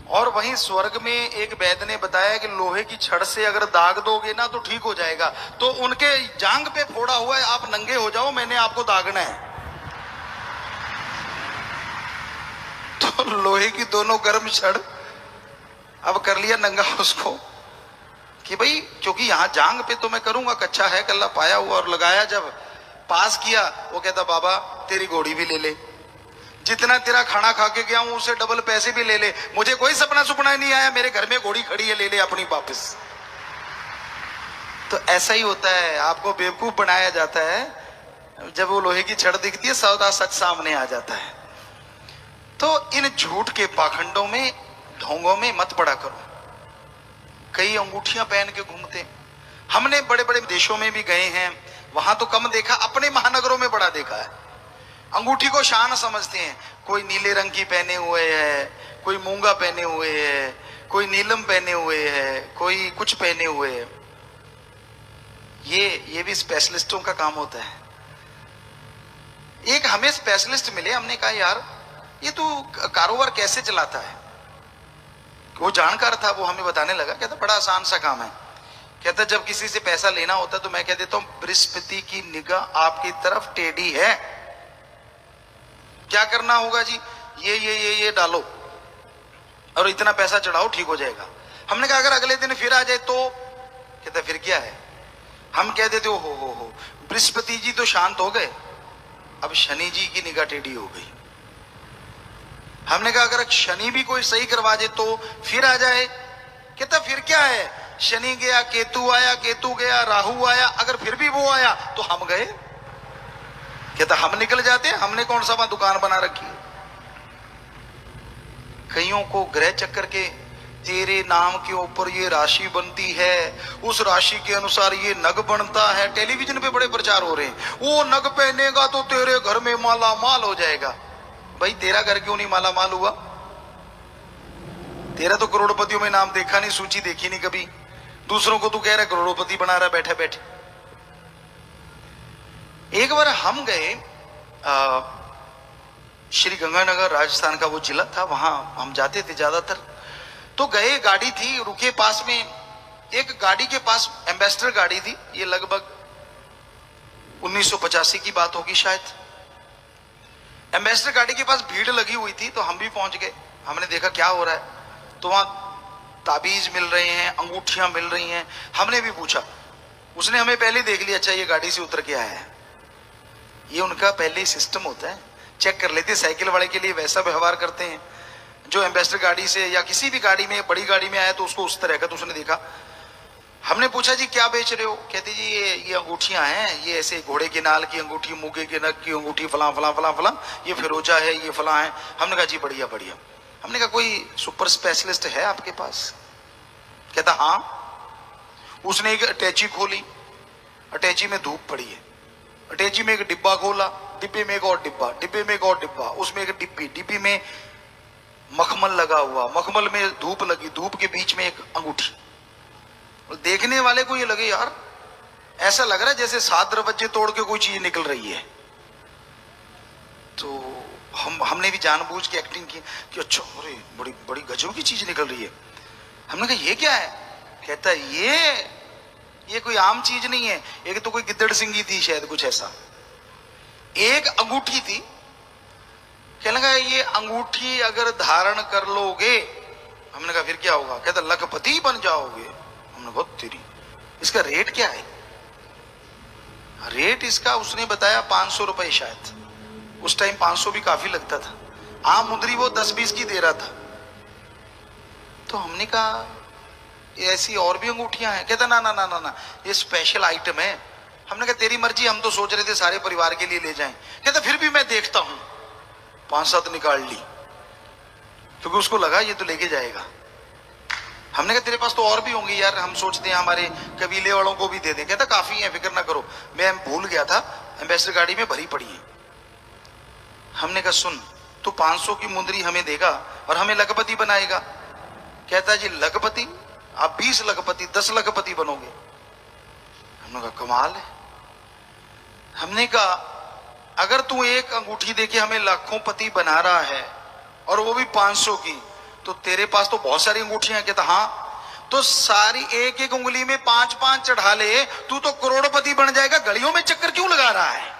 S2: और वहीं स्वर्ग में एक वैद्य ने बताया कि लोहे की छड़ से अगर दाग दोगे ना तो ठीक हो जाएगा। तो उनके जांग पे फोड़ा हुआ है, आप नंगे हो जाओ, मैंने आपको दागना है। तो लोहे की दोनों गर्म छड़ अब कर लिया नंगा उसको कि भाई क्योंकि यहां जांग पे तो मैं करूंगा, कच्चा है कल्ला पाया हुआ। और लगाया, जब पास किया वो कहता बाबा तेरी घोड़ी भी ले ले, जितना तेरा खाना खा के गया हूं उससे डबल पैसे भी ले ले, मुझे कोई सपना सुपना नहीं आया, मेरे घर में घोड़ी खड़ी है, ले ले अपनी वापस। तो ऐसा ही होता है, आपको बेवकूफ बनाया जाता है। जब वो लोहे की छड़ दिखती है सौदा सच सामने आ जाता है। तो इन झूठ के पाखंडों में, ढोंगों में मत पड़ा करो। कई अंगूठियां पहन के घूमते, हमने बड़े बड़े देशों में भी गए हैं, वहां तो कम देखा, अपने महानगरों में बड़ा देखा है। अंगूठी को शान समझते हैं, कोई नीले रंग की पहने हुए है, कोई मूंगा पहने हुए है, कोई नीलम पहने हुए है, कोई कुछ पहने हुए है। ये भी स्पेशलिस्टों का काम होता है। एक हमें स्पेशलिस्ट मिले, हमने कहा यार ये तू कारोबार कैसे चलाता है? वो जानकार था, वो हमें बताने लगा। कहता बड़ा आसान सा काम है। कहता जब किसी से पैसा लेना होता तो मैं कह देता हूं बृहस्पति की निगाह आपकी तरफ टेढ़ी है, क्या करना होगा जी, ये डालो और इतना पैसा चढ़ाओ, ठीक हो जाएगा। हमने कहा अगर अगले दिन फिर आ जाए तो? कहता फिर क्या है? हम कह देते हो बृहस्पति जी तो शांत हो गए, अब शनि जी की निगाह टेढ़ी हो गई। हमने कहा अगर शनि भी कोई सही करवा दे तो फिर आ जाए? कहता फिर क्या है, शनि गया, केतु आया, केतु गया, राहु आया, अगर फिर भी वो आया तो हम गए। कहता हम निकल जाते हैं, हमने कौन सा वहां दुकान बना रखी है। कईयों को ग्रह चक्कर के, तेरे नाम के ऊपर ये राशि बनती है, उस राशि के अनुसार ये नग बनता है। टेलीविजन पे बड़े प्रचार हो रहे हैं, वो नग पहनेगा तो तेरे घर में माला माल हो जाएगा। भाई तेरा घर क्यों नहीं माला माल हुआ? तेरा तो करोड़पतियों में नाम देखा नहीं, सूची देखी नहीं कभी, दूसरों को तू कह रहा करोड़पति बना रहा बैठे बैठे। एक बार हम गए श्री गंगानगर, राजस्थान का वो जिला था, वहां हम जाते थे ज्यादातर। तो गए, गाड़ी थी, रुके पास में, एक गाड़ी के पास एम्बेसडर गाड़ी थी, ये लगभग 1985 की बात होगी शायद। एम्बेसडर गाड़ी के पास भीड़ लगी हुई थी, तो हम भी पहुंच गए। हमने देखा क्या हो रहा है, तो वहां ताबीज मिल रहे हैं, अंगूठियां मिल रही हैं। हमने भी पूछा, उसने हमें पहले देख लिया, अच्छा ये गाड़ी से उतर के आया है। ये उनका पहले ही सिस्टम होता है, चेक कर लेते। साइकिल वाले के लिए वैसा व्यवहार करते हैं, जो एम्बेसडर गाड़ी से या किसी भी गाड़ी में, बड़ी गाड़ी में आया तो उसको उस तरह का। तो उसने देखा। हमने पूछा जी क्या बेच रहे हो? कहते जी ये अंगूठियां हैं, ये ऐसे घोड़े के नाल की अंगूठी, मूंगे के नग की अंगूठी, फला फला फला फला, ये फिरोजा है, ये फला है। हमने कहा जी बढ़िया बढ़िया। हमने कहा कोई सुपर स्पेशलिस्ट है आपके पास? कहता हाँ। उसने एक अटैची खोली, अटैची में धूप पड़ी है, अटैची में एक डिब्बा खोला, डिब्बे में एक और डिब्बा, डिब्बे में एक और डिब्बा, उसमें एक डिब्बी, डिब्बी में मखमल लगा हुआ, मखमल में धूप लगी, धूप के बीच में एक अंगूठी। देखने वाले को ये लगे यार ऐसा लग रहा है जैसे 7 दरवाजे तोड़ के कोई चीज निकल रही है। तो हमने भी जानबूझ के एक्टिंग की कि अच्छा अरे बड़ी बड़ी गजब की चीज निकल रही है। हमने कहा ये क्या है? कहता है ये कोई आम चीज नहीं है, एक तो कोई गिद्दड़ सिंगी थी शायद, कुछ ऐसा। एक अंगूठी थी, कहने लगा ये अंगूठी अगर धारण कर लोगे, हमने कहा फिर क्या होगा? कहता लखपति बन जाओगे। हमने बहुत तेरी, इसका रेट क्या है? रेट इसका उसने बताया 500 रुपए शायद। उस टाइम 500 भी काफी लगता था, आम मुद्री वो 10-20 की दे रहा था। तो हमने कहा ऐसी और भी अंगूठियां हैं? कहता ना ना ना ना ना, ये स्पेशल आइटम है। हमने कहा तेरी मर्जी, हम तो सोच रहे थे सारे परिवार के लिए ले जाएं। कहता फिर भी मैं देखता हूं। 5-7 निकाल ली, क्योंकि उसको लगा ये तो लेके जाएगा। हमने कहा तेरे पास तो और भी होंगी यार, हम सोचते हैं हमारे कबीले वालों को भी दे दें। कहता काफी है, फिक्र ना करो। मैं भूल गया था, एम्बेसडर गाड़ी में भरी पड़ी है। हमने कहा सुन, तू 500 की मुंदरी हमें देगा और हमें लखपति बनाएगा। कहता जी लखपति? आप 20 लखपति 10 लखपति बनोगे? हमने कहा कमाल है। हमने कहा अगर तू एक अंगूठी देके हमें लाखों पति बना रहा है और वो भी 500 की, तो तेरे पास तो बहुत सारी अंगूठियां हैं। कहता हाँ, तो सारी एक एक उंगली में 5-5 चढ़ा ले, तू तो करोड़पति बन जाएगा। गलियों में चक्कर क्यों लगा रहा है?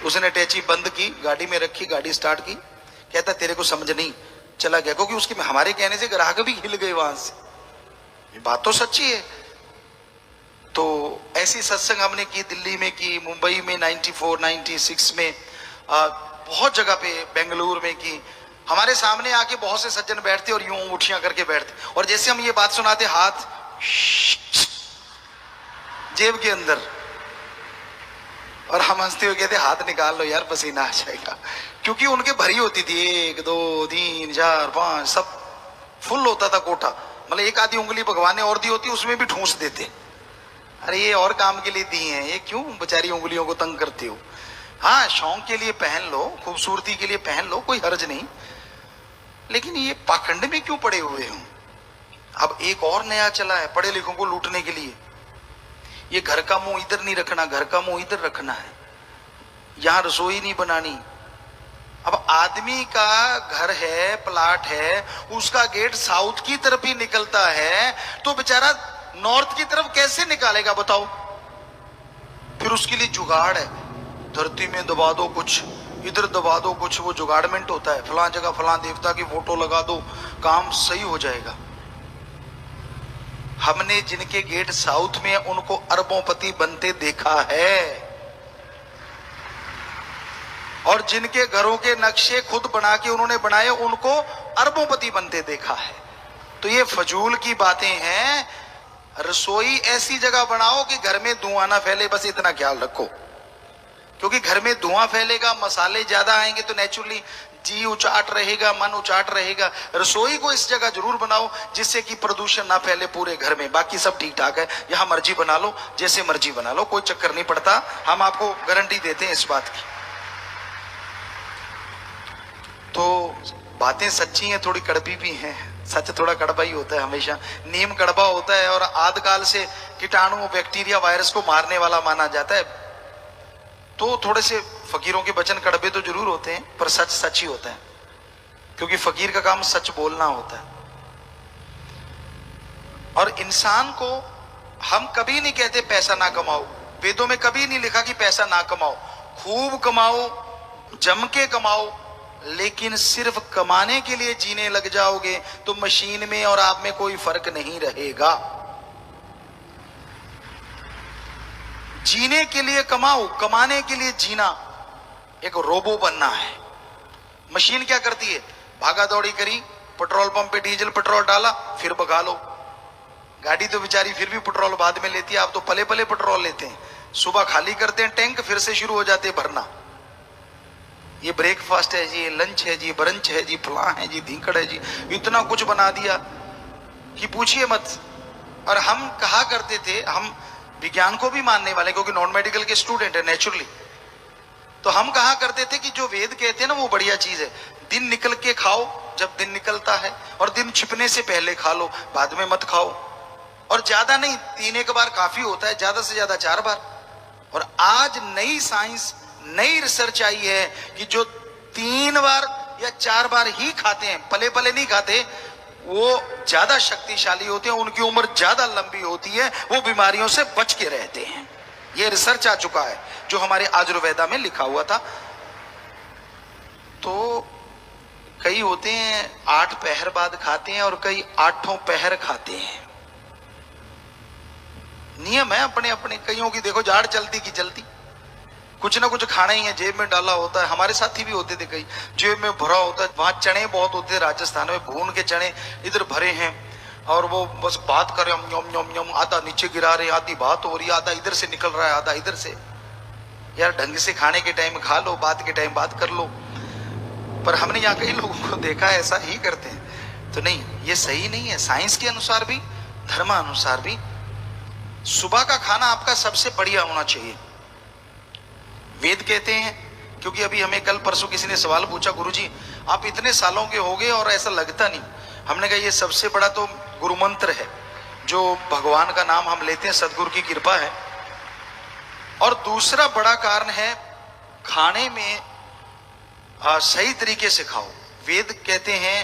S2: उसने अटैची बंद की, गाड़ी में रखी, गाड़ी स्टार्ट की। कहता तेरे को समझ नहीं, चला गया। क्योंकि उसके हमारे कहने से ग्राहक भी हिल गए वहां से। ये बात तो सच्ची है। तो ऐसी सत्संग हमने की, दिल्ली में की, मुंबई में 94, 96 में, बहुत जगह पे, बेंगलुरु में की। हमारे सामने आके बहुत से सज्जन बैठते और यूं अंगूठियां करके बैठते, और जैसे हम ये बात सुनाते, हाथ जेब के अंदर, और हम हंसते हुए कहते हाथ निकाल लो यार, पसीना आ जाएगा। क्योंकि उनके भरी होती थी, 1 2 3 4 5, सब फुल होता था कोठा। मतलब एक आधी उंगली भगवान ने और दी होती, उसमें भी ठूंस देते। अरे ये और काम के लिए दी हैं, ये क्यों बेचारी उंगलियों को तंग करते हो? हाँ, शौक के लिए पहन लो, खूबसूरती के लिए पहन लो, कोई हर्ज नहीं, लेकिन ये पाखंड में क्यों पड़े हुए हो? अब एक और नया चला है पढ़े लिखों को लूटने के लिए। ये घर का मुंह इधर नहीं रखना, घर का मुंह इधर रखना है, यहां रसोई नहीं बनानी। अब आदमी का घर है, प्लाट है, उसका गेट साउथ की तरफ ही निकलता है, तो बेचारा नॉर्थ की तरफ कैसे निकालेगा बताओ? फिर उसके लिए जुगाड़ है, धरती में दबा दो कुछ, इधर दबा दो कुछ, वो जुगाड़मेंट होता है। फलां जगह फलां देवता की फोटो लगा दो, काम सही हो जाएगा। हमने जिनके गेट साउथ में उनको अरबोंपति बनते देखा है, और जिनके घरों के नक्शे खुद बना के उन्होंने बनाए, उनको अरबोंपति बनते देखा है। तो ये फजूल की बातें हैं। रसोई ऐसी जगह बनाओ कि घर में धुआं ना फैले, बस इतना ख्याल रखो। क्योंकि घर में धुआं फैलेगा, मसाले ज्यादा आएंगे, तो नेचुरली जी उचाट रहेगा, मन उचाट रहेगा। रसोई को इस जगह जरूर बनाओ जिससे कि प्रदूषण ना फैले पूरे घर में। बाकी सब ठीक ठाक है, यहां मर्जी बना लो, जैसे मर्जी बना लो, कोई चक्कर नहीं पड़ता। हम आपको गारंटी देते हैं इस बात की। तो बातें सच्ची हैं, थोड़ी कड़वी भी हैं। सच थोड़ा कड़वा ही होता है हमेशा। नीम कड़वा होता है और आदिकाल से कीटाणु, बैक्टीरिया, वायरस को मारने वाला माना जाता है। तो थोड़े से फकीरों के वचन कड़वे तो जरूर होते हैं, पर सच सच ही होता है, क्योंकि फकीर का काम सच बोलना होता है। और इंसान को हम कभी नहीं कहते पैसा ना कमाओ। वेदों में कभी नहीं लिखा कि पैसा ना कमाओ। खूब कमाओ, जम के कमाओ, लेकिन सिर्फ कमाने के लिए जीने लग जाओगे तो मशीन में और आप में कोई फर्क नहीं रहेगा। जीने के लिए कमाओ, कमाने के लिए जीना। एक रोबो बनना है। मशीन क्या करती है? भागा दौड़ी करी, पेट्रोल पंप पे डीजल पेट्रोल डाला, फिर भगा लो। गाड़ी तो बेचारी फिर भी पेट्रोल बाद में लेती है, आप तो पले पले पेट्रोल लेते हैं। सुबह खाली करते हैं टैंक, फिर से शुरू हो जाते हैं भरना। ये ब्रेकफास्ट है जी, लंच है जी, ब्रंच है जी, फलां है जी, धींकड़ है जी, इतना कुछ बना दिया कि पूछिए मत। और हम कहा करते थे, हम विज्ञान को भी मानने वाले, क्योंकि नॉन मेडिकल के स्टूडेंट है नेचुरली, तो हम कहा करते थे कि जो वेद कहते हैं ना वो बढ़िया चीज है। दिन निकल के खाओ जब दिन निकलता है, और दिन छिपने से पहले खा लो, बाद में मत खाओ। और ज्यादा नहीं, 3 एक बार काफी होता है, ज्यादा से ज्यादा 4 बार। और आज नई साइंस, नई रिसर्च आई है कि जो 3 बार या 4 बार ही खाते हैं, पले पले नहीं खाते, वो ज्यादा शक्तिशाली होते हैं, उनकी उम्र ज्यादा लंबी होती है, वो बीमारियों से बच के रहते हैं। ये रिसर्च आ चुका है, जो हमारे आयुर्वेदा में लिखा हुआ था। तो कई होते हैं 8 पहर बाद खाते हैं और कई 8 पहर खाते हैं। नियम है अपने अपने। कईयों की देखो जाड़ चलती की चलती, कुछ ना कुछ खाना ही है, जेब में डाला होता है। हमारे साथी भी होते थे कई, जेब में भरा होता है। वहां चने बहुत होते हैं राजस्थान में, भून के चने इधर भरे हैं, और वो बस बात कर रहे, यम यम यम, आधा नीचे गिरा रहे, आधी बात हो रही है, आधा इधर से निकल रहा है, आधा इधर से। यार ढंग से खाने के टाइम खा लो, बात के टाइम बात कर लो। पर हमने यहाँ कई लोगों को देखा है ऐसा ही करते हैं। तो नहीं, ये सही नहीं है। साइंस के अनुसार भी, धर्मानुसार भी सुबह का खाना आपका सबसे बढ़िया होना चाहिए। वेद कहते हैं, क्योंकि अभी हमें कल परसों किसी ने सवाल पूछा, गुरुजी आप इतने सालों के हो गए और ऐसा लगता नहीं। हमने कहा ये सबसे बड़ा तो गुरु मंत्र है, जो भगवान का नाम हम लेते हैं, सदगुरु की कृपा है। और दूसरा बड़ा कारण है खाने में सही तरीके से खाओ। वेद कहते हैं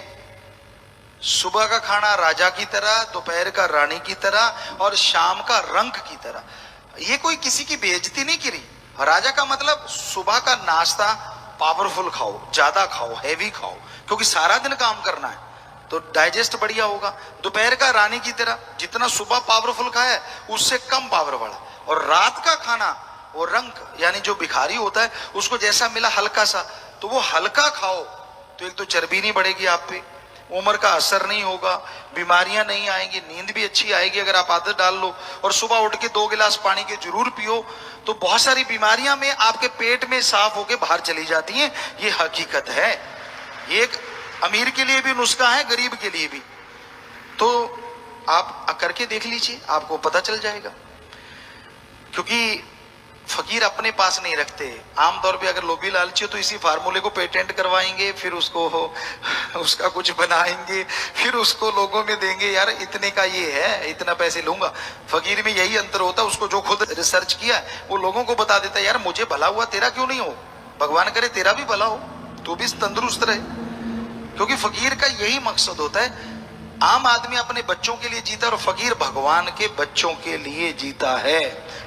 S2: सुबह का खाना राजा की तरह, दोपहर का रानी की तरह, और शाम का रंक की तरह। ये कोई किसी की बेइज्जती नहीं की रही। राजा का मतलब सुबह का नाश्ता पावरफुल खाओ, ज्यादा खाओ, हैवी खाओ, क्योंकि सारा दिन काम करना है तो डाइजेस्ट बढ़िया होगा। दोपहर का रानी की तरह, जितना सुबह पावरफुल खाया उससे कम पावर वाला। और रात का खाना वो रंक, यानी जो भिखारी होता है उसको जैसा मिला हल्का सा, तो वो हल्का खाओ। तो एक तो चर्बी नहीं बढ़ेगी आप पे, उम्र का असर नहीं होगा, बीमारियां नहीं आएंगी, नींद भी अच्छी आएगी अगर आप आदत डाल लो। और सुबह उठ के 2 गिलास पानी के जरूर पियो, तो बहुत सारी बीमारियां में आपके पेट में साफ होके बाहर चली जाती हैं। ये हकीकत है। ये एक अमीर के लिए भी नुस्खा है, गरीब के लिए भी। तो आप करके देख लीजिए, आपको पता चल जाएगा। क्योंकि फकीर अपने पास नहीं रखते। आमतौर पे अगर लोभी लालची हो तो इसी फार्मूले को पेटेंट करवाएंगे, फिर उसको उसका कुछ बनाएंगे, फिर उसको लोगों में देंगे, यार इतने का ये है, इतना पैसे लूंगा। फकीर में यही अंतर होता है, उसको जो खुद रिसर्च किया वो लोगों को बता देता है, यार मुझे भला हुआ, तेरा क्यों नहीं हो? भगवान करे तेरा भी भला हो, तू भी तंदुरुस्त रहे। क्योंकि फकीर का यही मकसद होता है। आम आदमी अपने बच्चों के लिए जीता है और फकीर भगवान के बच्चों के लिए जीता है।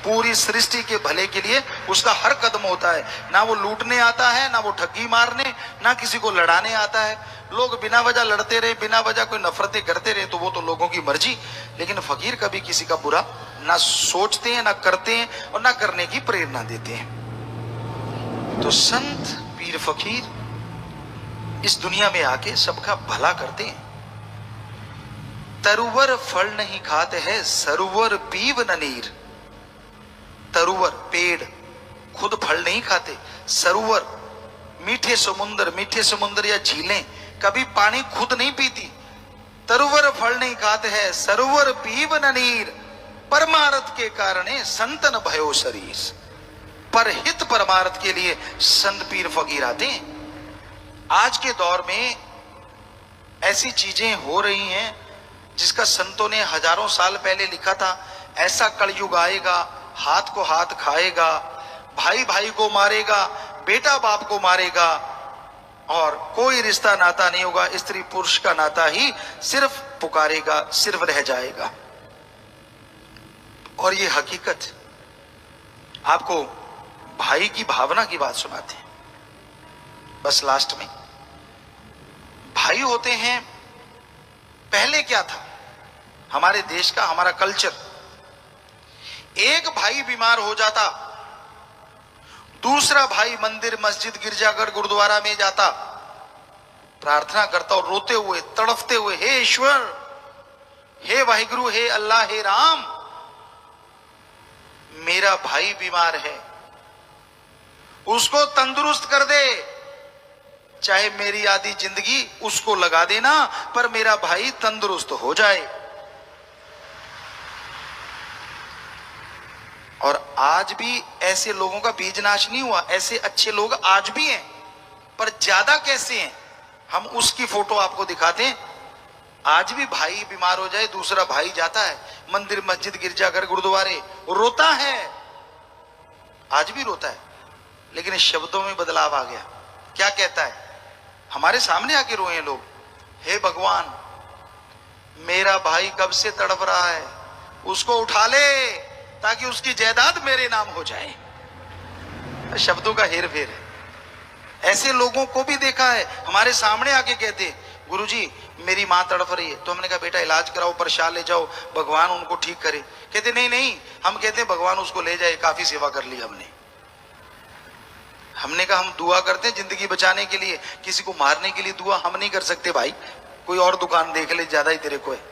S2: पूरी सृष्टि के भले के लिए उसका हर कदम होता है। ना वो लूटने आता है, ना वो ठगी मारने, ना किसी को लड़ाने आता है। लोग बिना वजह लड़ते रहे, बिना वजह कोई नफरतें करते रहे, तो वो तो लोगों की मर्जी। लेकिन फकीर कभी किसी का बुरा ना सोचते हैं, ना करते हैं, और ना करने की प्रेरणा देते हैं। तो संत पीर फकीर इस दुनिया में आके सबका भला करते हैं। तरुवर फल नहीं खाते हैं, सरोवर पीव न नीर। तरुवर पेड़ खुद फल नहीं खाते, सरोवर मीठे समुद्र या झीलें कभी पानी खुद नहीं पीती। तरुवर फल नहीं खाते हैं, सरोवर पीव न नीर। परमार्थ के कारणे संतन भयो शरीर। पर हित परमार्थ के लिए संत पीर फकीर आते हैं। आज के दौर में ऐसी चीजें हो रही हैं जिसका संतों ने हजारों साल पहले लिखा था। ऐसा कलयुग आएगा, हाथ को हाथ खाएगा, भाई भाई को मारेगा, बेटा बाप को मारेगा, और कोई रिश्ता नाता नहीं होगा। स्त्री पुरुष का नाता ही सिर्फ पुकारेगा, सिर्फ रह जाएगा। और ये हकीकत। आपको भाई की भावना की बात सुनाते हैं बस लास्ट में। भाई होते हैं, पहले क्या था हमारे देश का, हमारा कल्चर, एक भाई बीमार हो जाता, दूसरा भाई मंदिर मस्जिद गिरजाघर गुरुद्वारा में जाता, प्रार्थना करता और रोते हुए तड़फते हुए, हे ईश्वर, हे वाहिगुरु, हे अल्लाह, हे राम, मेरा भाई बीमार है, उसको तंदुरुस्त कर दे, चाहे मेरी आधी जिंदगी उसको लगा देना, पर मेरा भाई तंदुरुस्त हो जाए। और आज भी ऐसे लोगों का बीज नाश नहीं हुआ। ऐसे अच्छे लोग आज भी हैं, पर ज्यादा कैसे हैं हम उसकी फोटो आपको दिखाते हैं। आज भी भाई बीमार हो जाए, दूसरा भाई जाता है मंदिर मस्जिद गिरजाघर गुरुद्वारे, रोता है, आज भी रोता है, लेकिन शब्दों में बदलाव आ गया। क्या कहता है? हमारे सामने आके रोए लोग, हे भगवान, मेरा भाई कब से तड़प रहा है, उसको उठा ले ताकि उसकी जायदाद मेरे नाम हो जाए। शब्दों का हेर फेर है। ऐसे लोगों को भी देखा है, हमारे सामने आके कहते, गुरुजी मेरी मां तड़प रही है। तो हमने कहा बेटा इलाज कराओ, प्रसाद ले जाओ, भगवान उनको ठीक करे। कहते नहीं नहीं, हम कहते भगवान उसको ले जाए, काफी सेवा कर ली हमने। हमने कहा हम दुआ करते हैं जिंदगी बचाने के लिए, किसी को मारने के लिए दुआ हम नहीं कर सकते भाई। कोई और दुकान देख ले, ज्यादा ही तेरे को है।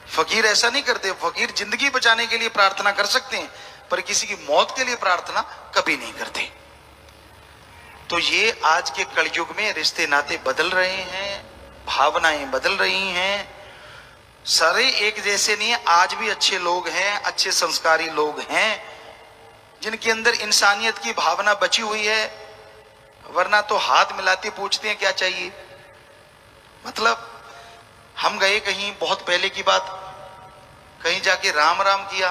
S2: फकीर ऐसा नहीं करते। फकीर जिंदगी बचाने के लिए प्रार्थना कर सकते हैं, पर किसी की मौत के लिए प्रार्थना कभी नहीं करते। तो ये आज के कलयुग में रिश्ते नाते बदल रहे हैं, भावनाएं बदल रही हैं, सारे एक जैसे नहीं है। आज भी अच्छे लोग हैं, अच्छे संस्कारी लोग हैं जिनके अंदर इंसानियत की भावना बची हुई है, वरना तो हाथ मिलाते पूछते हैं क्या चाहिए। मतलब हम गए कहीं, बहुत पहले की बात, कहीं जाके राम राम किया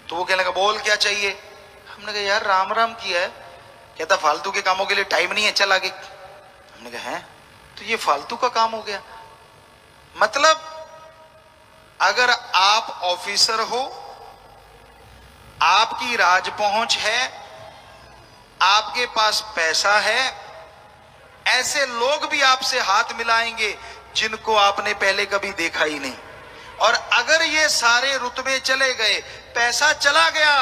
S2: तो वो कहने लगा बोल क्या चाहिए। हमने कहा यार राम राम किया है। कहता फालतू के कामों के लिए टाइम नहीं है, चल आगे। हमने कहा है तो ये फालतू का काम हो गया। मतलब अगर आप ऑफिसर हो, आपकी राज पहुंच है, आपके पास पैसा है, ऐसे लोग भी आपसे हाथ मिलाएंगे जिनको आपने पहले कभी देखा ही नहीं। और अगर ये सारे रुतबे चले गए, पैसा चला गया,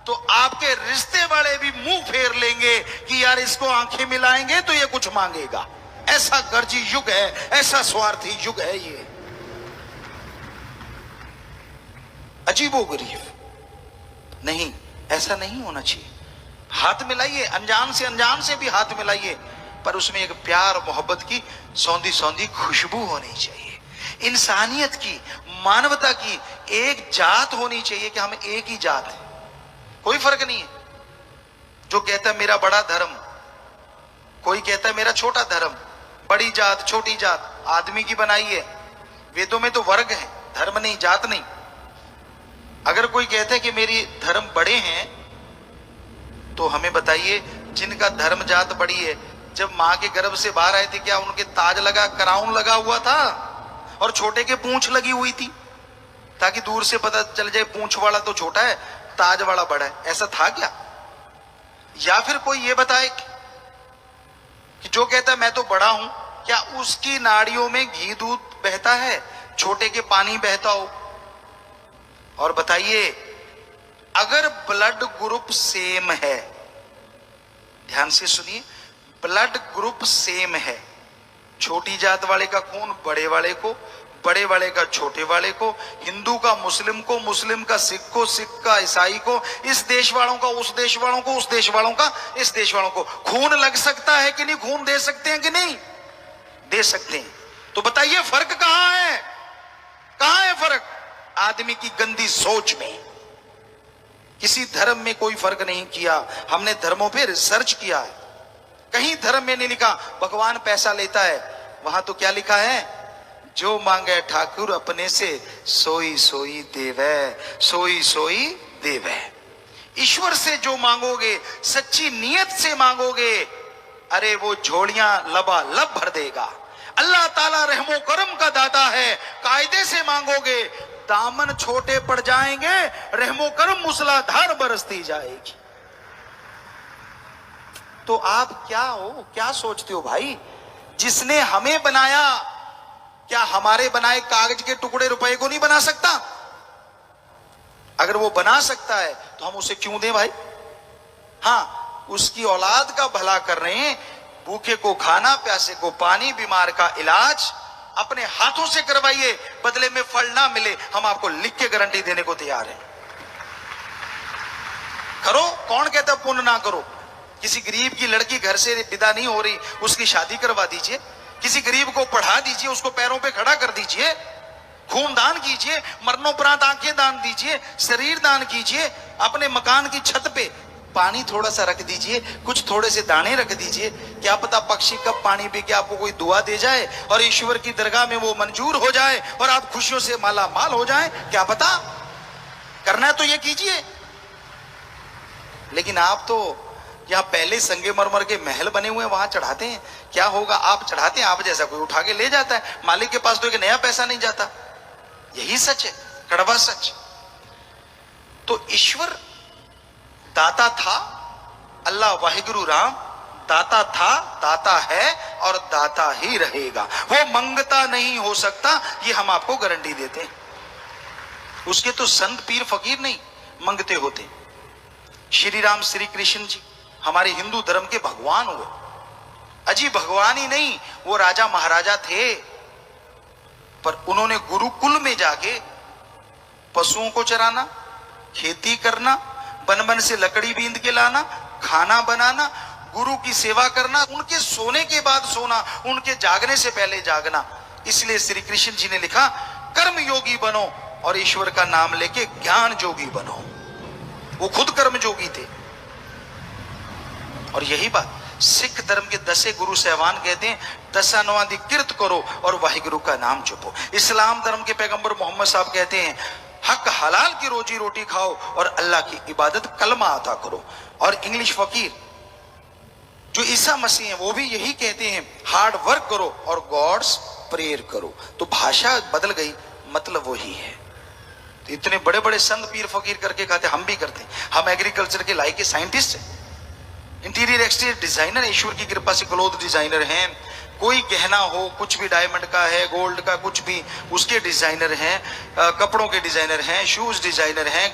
S2: तो आपके रिश्ते वाले भी मुंह फेर लेंगे कि यार इसको आंखें मिलाएंगे तो ये कुछ मांगेगा। ऐसा गर्जी युग है, ऐसा स्वार्थी युग है ये, अजीबोगरीब। नहीं, ऐसा नहीं होना चाहिए। हाथ मिलाइए, अनजान से भी हाथ मिलाइए, पर उसमें एक प्यार मोहब्बत की सौंधी सौंधी खुशबू होनी चाहिए, इंसानियत की, मानवता की, एक जात होनी चाहिए कि हम एक ही जात है, कोई फर्क नहीं है। जो कहता है मेरा बड़ा धर्म, कोई कहता है मेरा छोटा धर्म, बड़ी जात छोटी जात आदमी की बनाई है। वेदों में तो वर्ग है, धर्म नहीं, जात नहीं। अगर कोई कहता है कि मेरी धर्म बड़े हैं, तो हमें बताइए जिनका धर्म जात बड़ी है, जब मां के गर्भ से बाहर आए थे क्या उनके ताज लगा, क्राउन लगा हुआ था और छोटे के पूंछ लगी हुई थी, ताकि दूर से पता चल जाए पूंछ वाला तो छोटा है, ताज वाला बड़ा है? ऐसा था क्या? या फिर कोई ये बताए कि जो कहता है मैं तो बड़ा हूं, क्या उसकी नाड़ियों में घी दूध बहता है, छोटे के पानी बहता हो? और बताइए अगर ब्लड ग्रुप सेम है, ध्यान से सुनिए, ब्लड ग्रुप सेम है, छोटी जात वाले का खून बड़े वाले को, बड़े वाले का छोटे वाले को, हिंदू का मुस्लिम को, मुस्लिम का सिख को, सिख का ईसाई को, इस देश वालों का उस देश वालों को, उस देश वालों का इस देश वालों को, खून लग सकता है कि नहीं? खून दे सकते हैं कि नहीं? दे सकते हैं। तो बताइए फर्क कहां है? कहां है फर्क? आदमी की गंदी सोच में। किसी धर्म में कोई फर्क नहीं किया। हमने धर्मों पे रिसर्च किया है, कहीं धर्म में नहीं लिखा भगवान पैसा लेता है। वहां तो क्या लिखा है? जो मांगे ठाकुर अपने से, सोई सोई देवे, सोई सोई देवे। ईश्वर से जो मांगोगे, सच्ची नीयत से मांगोगे, अरे वो झोलियां लबालब भर देगा। अल्लाह ताला रहमो करम का दाता है। कायदे से मांगोगे, दामन छोटे पड़ जाएंगे, रहमो करम मूसलाधार बरसती जाएगी। तो आप क्या हो, क्या सोचते हो भाई? जिसने हमें बनाया, क्या हमारे बनाए कागज के टुकड़े रुपए को नहीं बना सकता? अगर वो बना सकता है तो हम उसे क्यों दें भाई? हाँ, उसकी औलाद का भला कर रहे हैं, भूखे को खाना, प्यासे को पानी, बीमार का इलाज अपने हाथों से करवाइए, बदले में फल ना मिले, हम आपको लिख के गारंटी देने को तैयार हैं। करो, कौन कहता पुण्य ना करो? किसी गरीब की लड़की घर से विदा नहीं हो रही, उसकी शादी करवा दीजिए। किसी गरीब को पढ़ा दीजिए, उसको पैरों पे खड़ा कर दीजिए। खून दान कीजिए, मरणोपरांत आंखें दान दीजिए, शरीर दान कीजिए। अपने मकान की छत पे पानी थोड़ा सा रख दीजिए, कुछ थोड़े से दाने रख दीजिए। क्या पता पक्षी कब पानी पी के आपको कोई दुआ दे जाए और ईश्वर की दरगाह में वो मंजूर हो जाए और आप खुशियों से माला माल हो जाए। क्या पता, करना है तो ये कीजिए। लेकिन आप तो यहाँ पहले संगमरमर के महल बने हुए हैं, वहां चढ़ाते हैं। क्या होगा? आप चढ़ाते हैं, आप जैसा कोई उठा के ले जाता है। मालिक के पास तो एक नया पैसा नहीं जाता। यही सच है, कड़वा सच। तो ईश्वर दाता था, अल्लाह वाहिगुरु राम दाता था, दाता है और दाता ही रहेगा। वो मंगता नहीं हो सकता, ये हम आपको गारंटी देते हैं। उसके तो संत पीर फकीर नहीं मंगते होते। श्री राम श्री कृष्ण जी हमारे हिंदू धर्म के भगवान हुए। अजी भगवान ही नहीं, वो राजा महाराजा थे, पर उन्होंने गुरुकुल में जाके पशुओं को चराना, खेती करना, बन बन से लकड़ी बींद के लाना, खाना बनाना, गुरु की सेवा करना, उनके सोने के बाद सोना, उनके जागने से पहले जागना। इसलिए श्री कृष्ण जी ने लिखा कर्म योगी बनो और ईश्वर का नाम लेके ज्ञान जोगी बनो। वो खुद कर्म जोगी थे। और यही बात सिख धर्म के 10 गुरु सहवान कहते हैं, 10 नवादी किरत करो और वाहिगुरु का नाम जपो। इस्लाम धर्म के पैगंबर मोहम्मद साहब कहते हैं हक हलाल की रोजी रोटी खाओ और अल्लाह की इबादत कलमा अता करो। और इंग्लिश फकीर जो ईसा मसीह हैं वो भी यही कहते हैं हार्ड वर्क करो और गॉड्स प्रेयर करो। तो भाषा बदल गई, मतलब वही है। तो इतने बड़े बड़े संत पीर फकीर करके कहते हम भी करते हैं। हम एग्रीकल्चर के लायक साइंटिस्ट हैं, इंटीरियर एक्सटीरियर डिजाइनर, ईश्वर की कृपा से क्लोथ डिजाइनर हैं। कोई गहना हो, कुछ भी डायमंड का है, गोल्ड का, कुछ भी, उसके डिजाइनर हैं, कपड़ों के डिजाइनर हैं, शूज डिजाइनर हैं,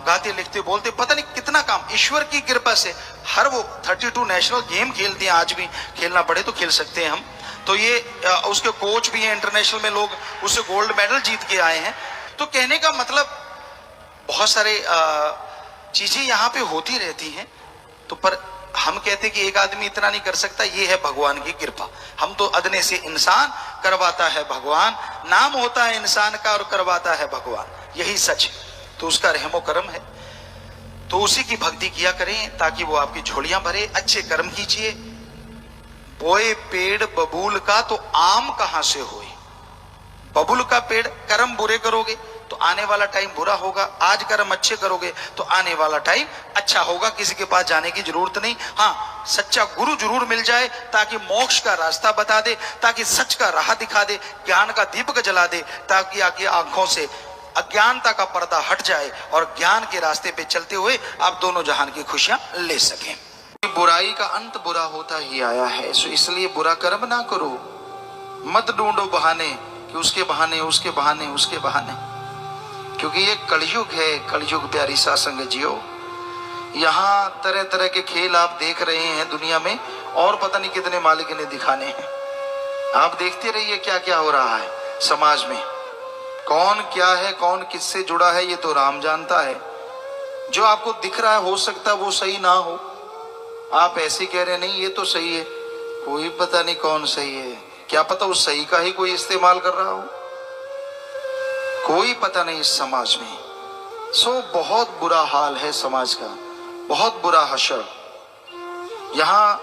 S2: गाते लिखते बोलते पता नहीं कितना काम ईश्वर की कृपा से। हर वो 32 नेशनल गेम खेलते हैं, आज भी खेलना पड़े तो खेल सकते हैं हम। तो ये उसके कोच भी हैं, इंटरनेशनल में लोग उससे गोल्ड मेडल जीत के आए हैं। तो कहने का मतलब बहुत सारे चीजें यहाँ पे होती रहती हैं। तो पर हम कहते कि एक आदमी इतना नहीं कर सकता, ये है भगवान की कृपा। हम तो अदने से इंसान, करवाता है भगवान। नाम होता है इंसान का और करवाता है भगवान, यही सच है। तो उसका रहमो करम है, तो उसी की भक्ति किया करें ताकि वो आपकी झोलियां भरे। अच्छे कर्म कीजिए। बोए पेड़ बबूल का तो आम कहां से होए। बबूल का पेड़, कर्म बुरे करोगे तो आने वाला टाइम बुरा होगा, आज कर्म अच्छे करोगे तो आने वाला टाइम अच्छा होगा। किसी के पास जाने की जरूरत नहीं। हाँ, सच्चा गुरु जरूर मिल जाए ताकि मोक्ष का रास्ता बता दे, ताकि सच का राह दिखा दे, ज्ञान का दीपक जला दे, ताकि आपकी आंखों से अज्ञानता का पर्दा हट जाए और ज्ञान के रास्ते पे चलते हुए आप दोनों जहान की खुशियां ले सकें। बुराई का अंत बुरा होता ही आया है, सो इसलिए बुरा कर्म ना करो। मत ढूंढो बहाने कि उसके बहाने, उसके बहाने, उसके बहाने, क्योंकि ये कलयुग है। कलयुग प्यारी सासंग जियो। यहाँ तरह तरह के खेल आप देख रहे हैं दुनिया में, और पता नहीं कितने मालिक ने दिखाने हैं। आप देखते रहिए क्या क्या हो रहा है समाज में। कौन क्या है, कौन किससे जुड़ा है, ये तो राम जानता है। जो आपको दिख रहा है हो सकता है वो सही ना हो। आप ऐसे कह रहे नहीं ये तो सही है, कोई पता नहीं कौन सही है। क्या पता उस सही का ही कोई इस्तेमाल कर रहा हो, कोई पता नहीं इस समाज में। सो बहुत बुरा हाल है समाज का, बहुत बुरा हशर। यहाँ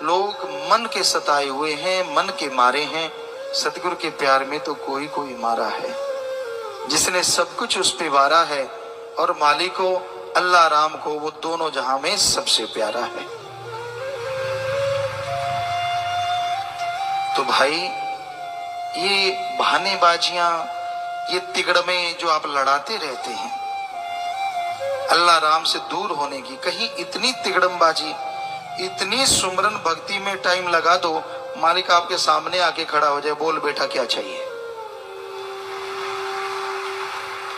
S2: लोग मन के सताए हुए हैं, मन के मारे हैं। सतगुरु के प्यार में तो कोई कोई मारा है, जिसने सब कुछ उस पे वारा है। और मालिक को, अल्लाह राम को, वो दोनों जहां में सबसे प्यारा है। तो भाई ये बहानेबाजियां, ये तिगड़मे जो आप लड़ाते रहते हैं अल्लाह राम से दूर होने की, कहीं इतनी तिगड़मबाजी, इतनी सुमरन भक्ति में टाइम लगा दो, मालिक आपके सामने आके खड़ा हो जाए, बोल बेटा क्या चाहिए।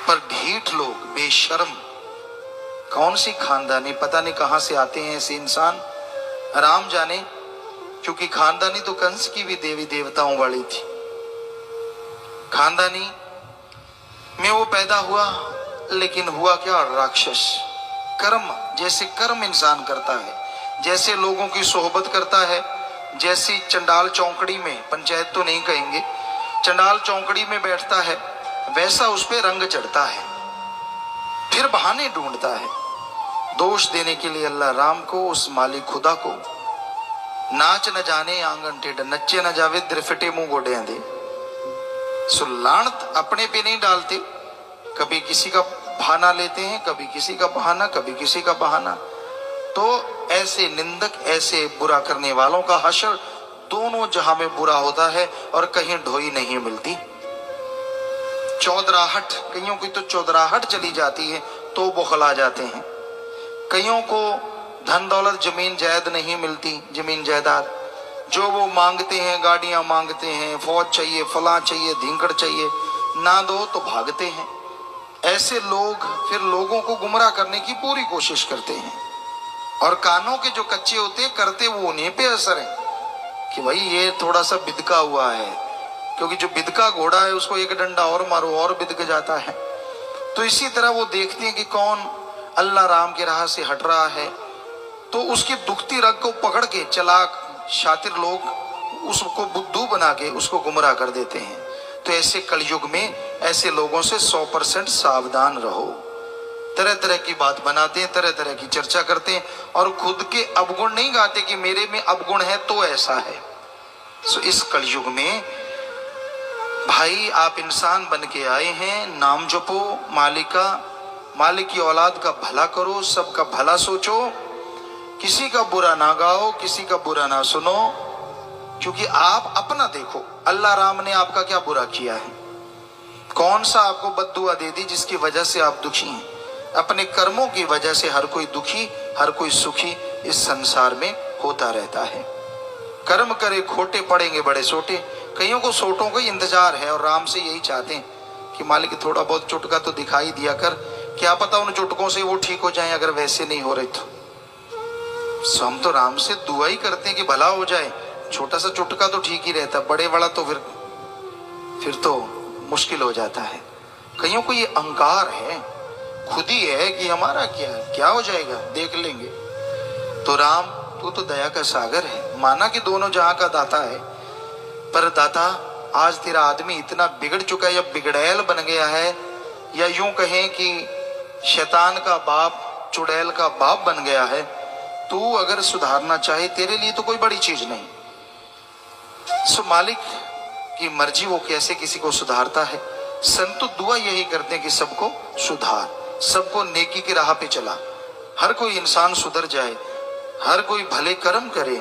S2: पर ढीठ लोग, बेशर्म, कौन सी खानदानी, पता नहीं कहां से आते हैं ऐसे इंसान, राम जाने। क्योंकि खानदानी तो कंस की भी देवी देवताओं वाली थी। खानदानी में वो पैदा हुआ, लेकिन हुआ क्या, राक्षस। कर्म, जैसे कर्म इंसान करता है, जैसे लोगों की सोहबत करता है, जैसी चंडाल चौकड़ी में, पंचायत तो नहीं कहेंगे, चंडाल चौकड़ी में बैठता है, वैसा उस पे रंग चढ़ता है, फिर बहाने ढूंढता है दोष देने के लिए अल्लाह राम को, उस मालिक खुदा को। नाच न जाने आंगन टेढ़, नच्चे न जावे द्रिफटे मुंह गोडे दे। सो लानत अपने पे नहीं डालते, कभी किसी का बहाना लेते हैं, कभी किसी का बहाना, कभी किसी का बहाना। तो ऐसे निंदक, ऐसे बुरा करने वालों का हशर दोनों जहां में बुरा होता है और कहीं ढोई नहीं मिलती। चौधराहट, कईयों की तो चौधराहट चली जाती है तो बौखला जाते हैं। कईयों को धन दौलत, जमीन जायद नहीं मिलती, जमीन जायदाद जो वो मांगते हैं, गाड़ियां मांगते हैं, फौज चाहिए, फला चाहिए, धिंकड़ चाहिए, ना दो तो भागते हैं। ऐसे लोग फिर लोगों को गुमराह करने की पूरी कोशिश करते हैं, और कानों के जो कच्चे होते हैं करते वो उन्हीं पे असर है कि भाई ये थोड़ा सा बिदका हुआ है, क्योंकि जो बिदका घोड़ा है उसको एक डंडा और मारो और बिदक जाता है। तो इसी तरह वो देखते हैं कि कौन अल्लाह राम के राह से हट रहा है, तो उसकी दुखती रग को पकड़ के चालाक शातिर लोग उसको बुद्धू बना के उसको गुमराह कर देते हैं। तो ऐसे कलयुग में ऐसे लोगों से 100% सावधान रहो। तरह तरह की बात बनाते हैं, तरह तरह की चर्चा करते हैं, और खुद के अवगुण नहीं गाते कि मेरे में अवगुण है तो ऐसा है। सो इस कलयुग में भाई आप इंसान बन के आए हैं, नाम जपो मालिक की औलाद का भला करो, सबका भला सोचो, किसी का बुरा ना गाओ, किसी का बुरा ना सुनो, क्योंकि आप अपना देखो अल्लाह राम ने आपका क्या बुरा किया है, कौन सा आपको बद्दुआ दे दी जिसकी वजह से आप दुखी हैं। अपने कर्मों की वजह से हर कोई दुखी हर कोई सुखी इस संसार में होता रहता है। कर्म करे खोटे पड़ेंगे बड़े सोटे। कईयों को सोटों का इंतजार है और राम से यही चाहते हैं कि मालिक थोड़ा बहुत चुटका तो दिखाई दिया कर, क्या पता उन चुटकों से वो ठीक हो जाए, अगर वैसे नहीं हो रहे तो। हम तो राम से दुआ ही करते हैं कि भला हो जाए। छोटा सा चुटका तो ठीक ही रहता, बड़े वाला तो फिर तो मुश्किल हो जाता है। कईयों को ये अहंकार है, खुद ही है कि हमारा क्या हो जाएगा, देख लेंगे। तो राम तू तो दया का सागर है, माना कि दोनों जहां का दाता है, पर दाता आज तेरा आदमी इतना बिगड़ चुका है या बिगड़ैल बन गया है, या यूं कहें कि शैतान का बाप चुड़ैल का बाप बन गया है। तू अगर सुधारना चाहे तेरे लिए तो कोई बड़ी चीज नहीं। सो मालिक की मर्जी, वो कैसे किसी को सुधारता है। संत तो दुआ यही करते हैं कि सबको सुधार, सबको नेकी की राह पे चला, हर कोई इंसान सुधर जाए, हर कोई भले कर्म करे,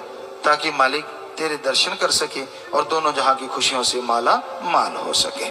S2: ताकि मालिक तेरे दर्शन कर सके और दोनों जहां की खुशियों से माला माल हो सके।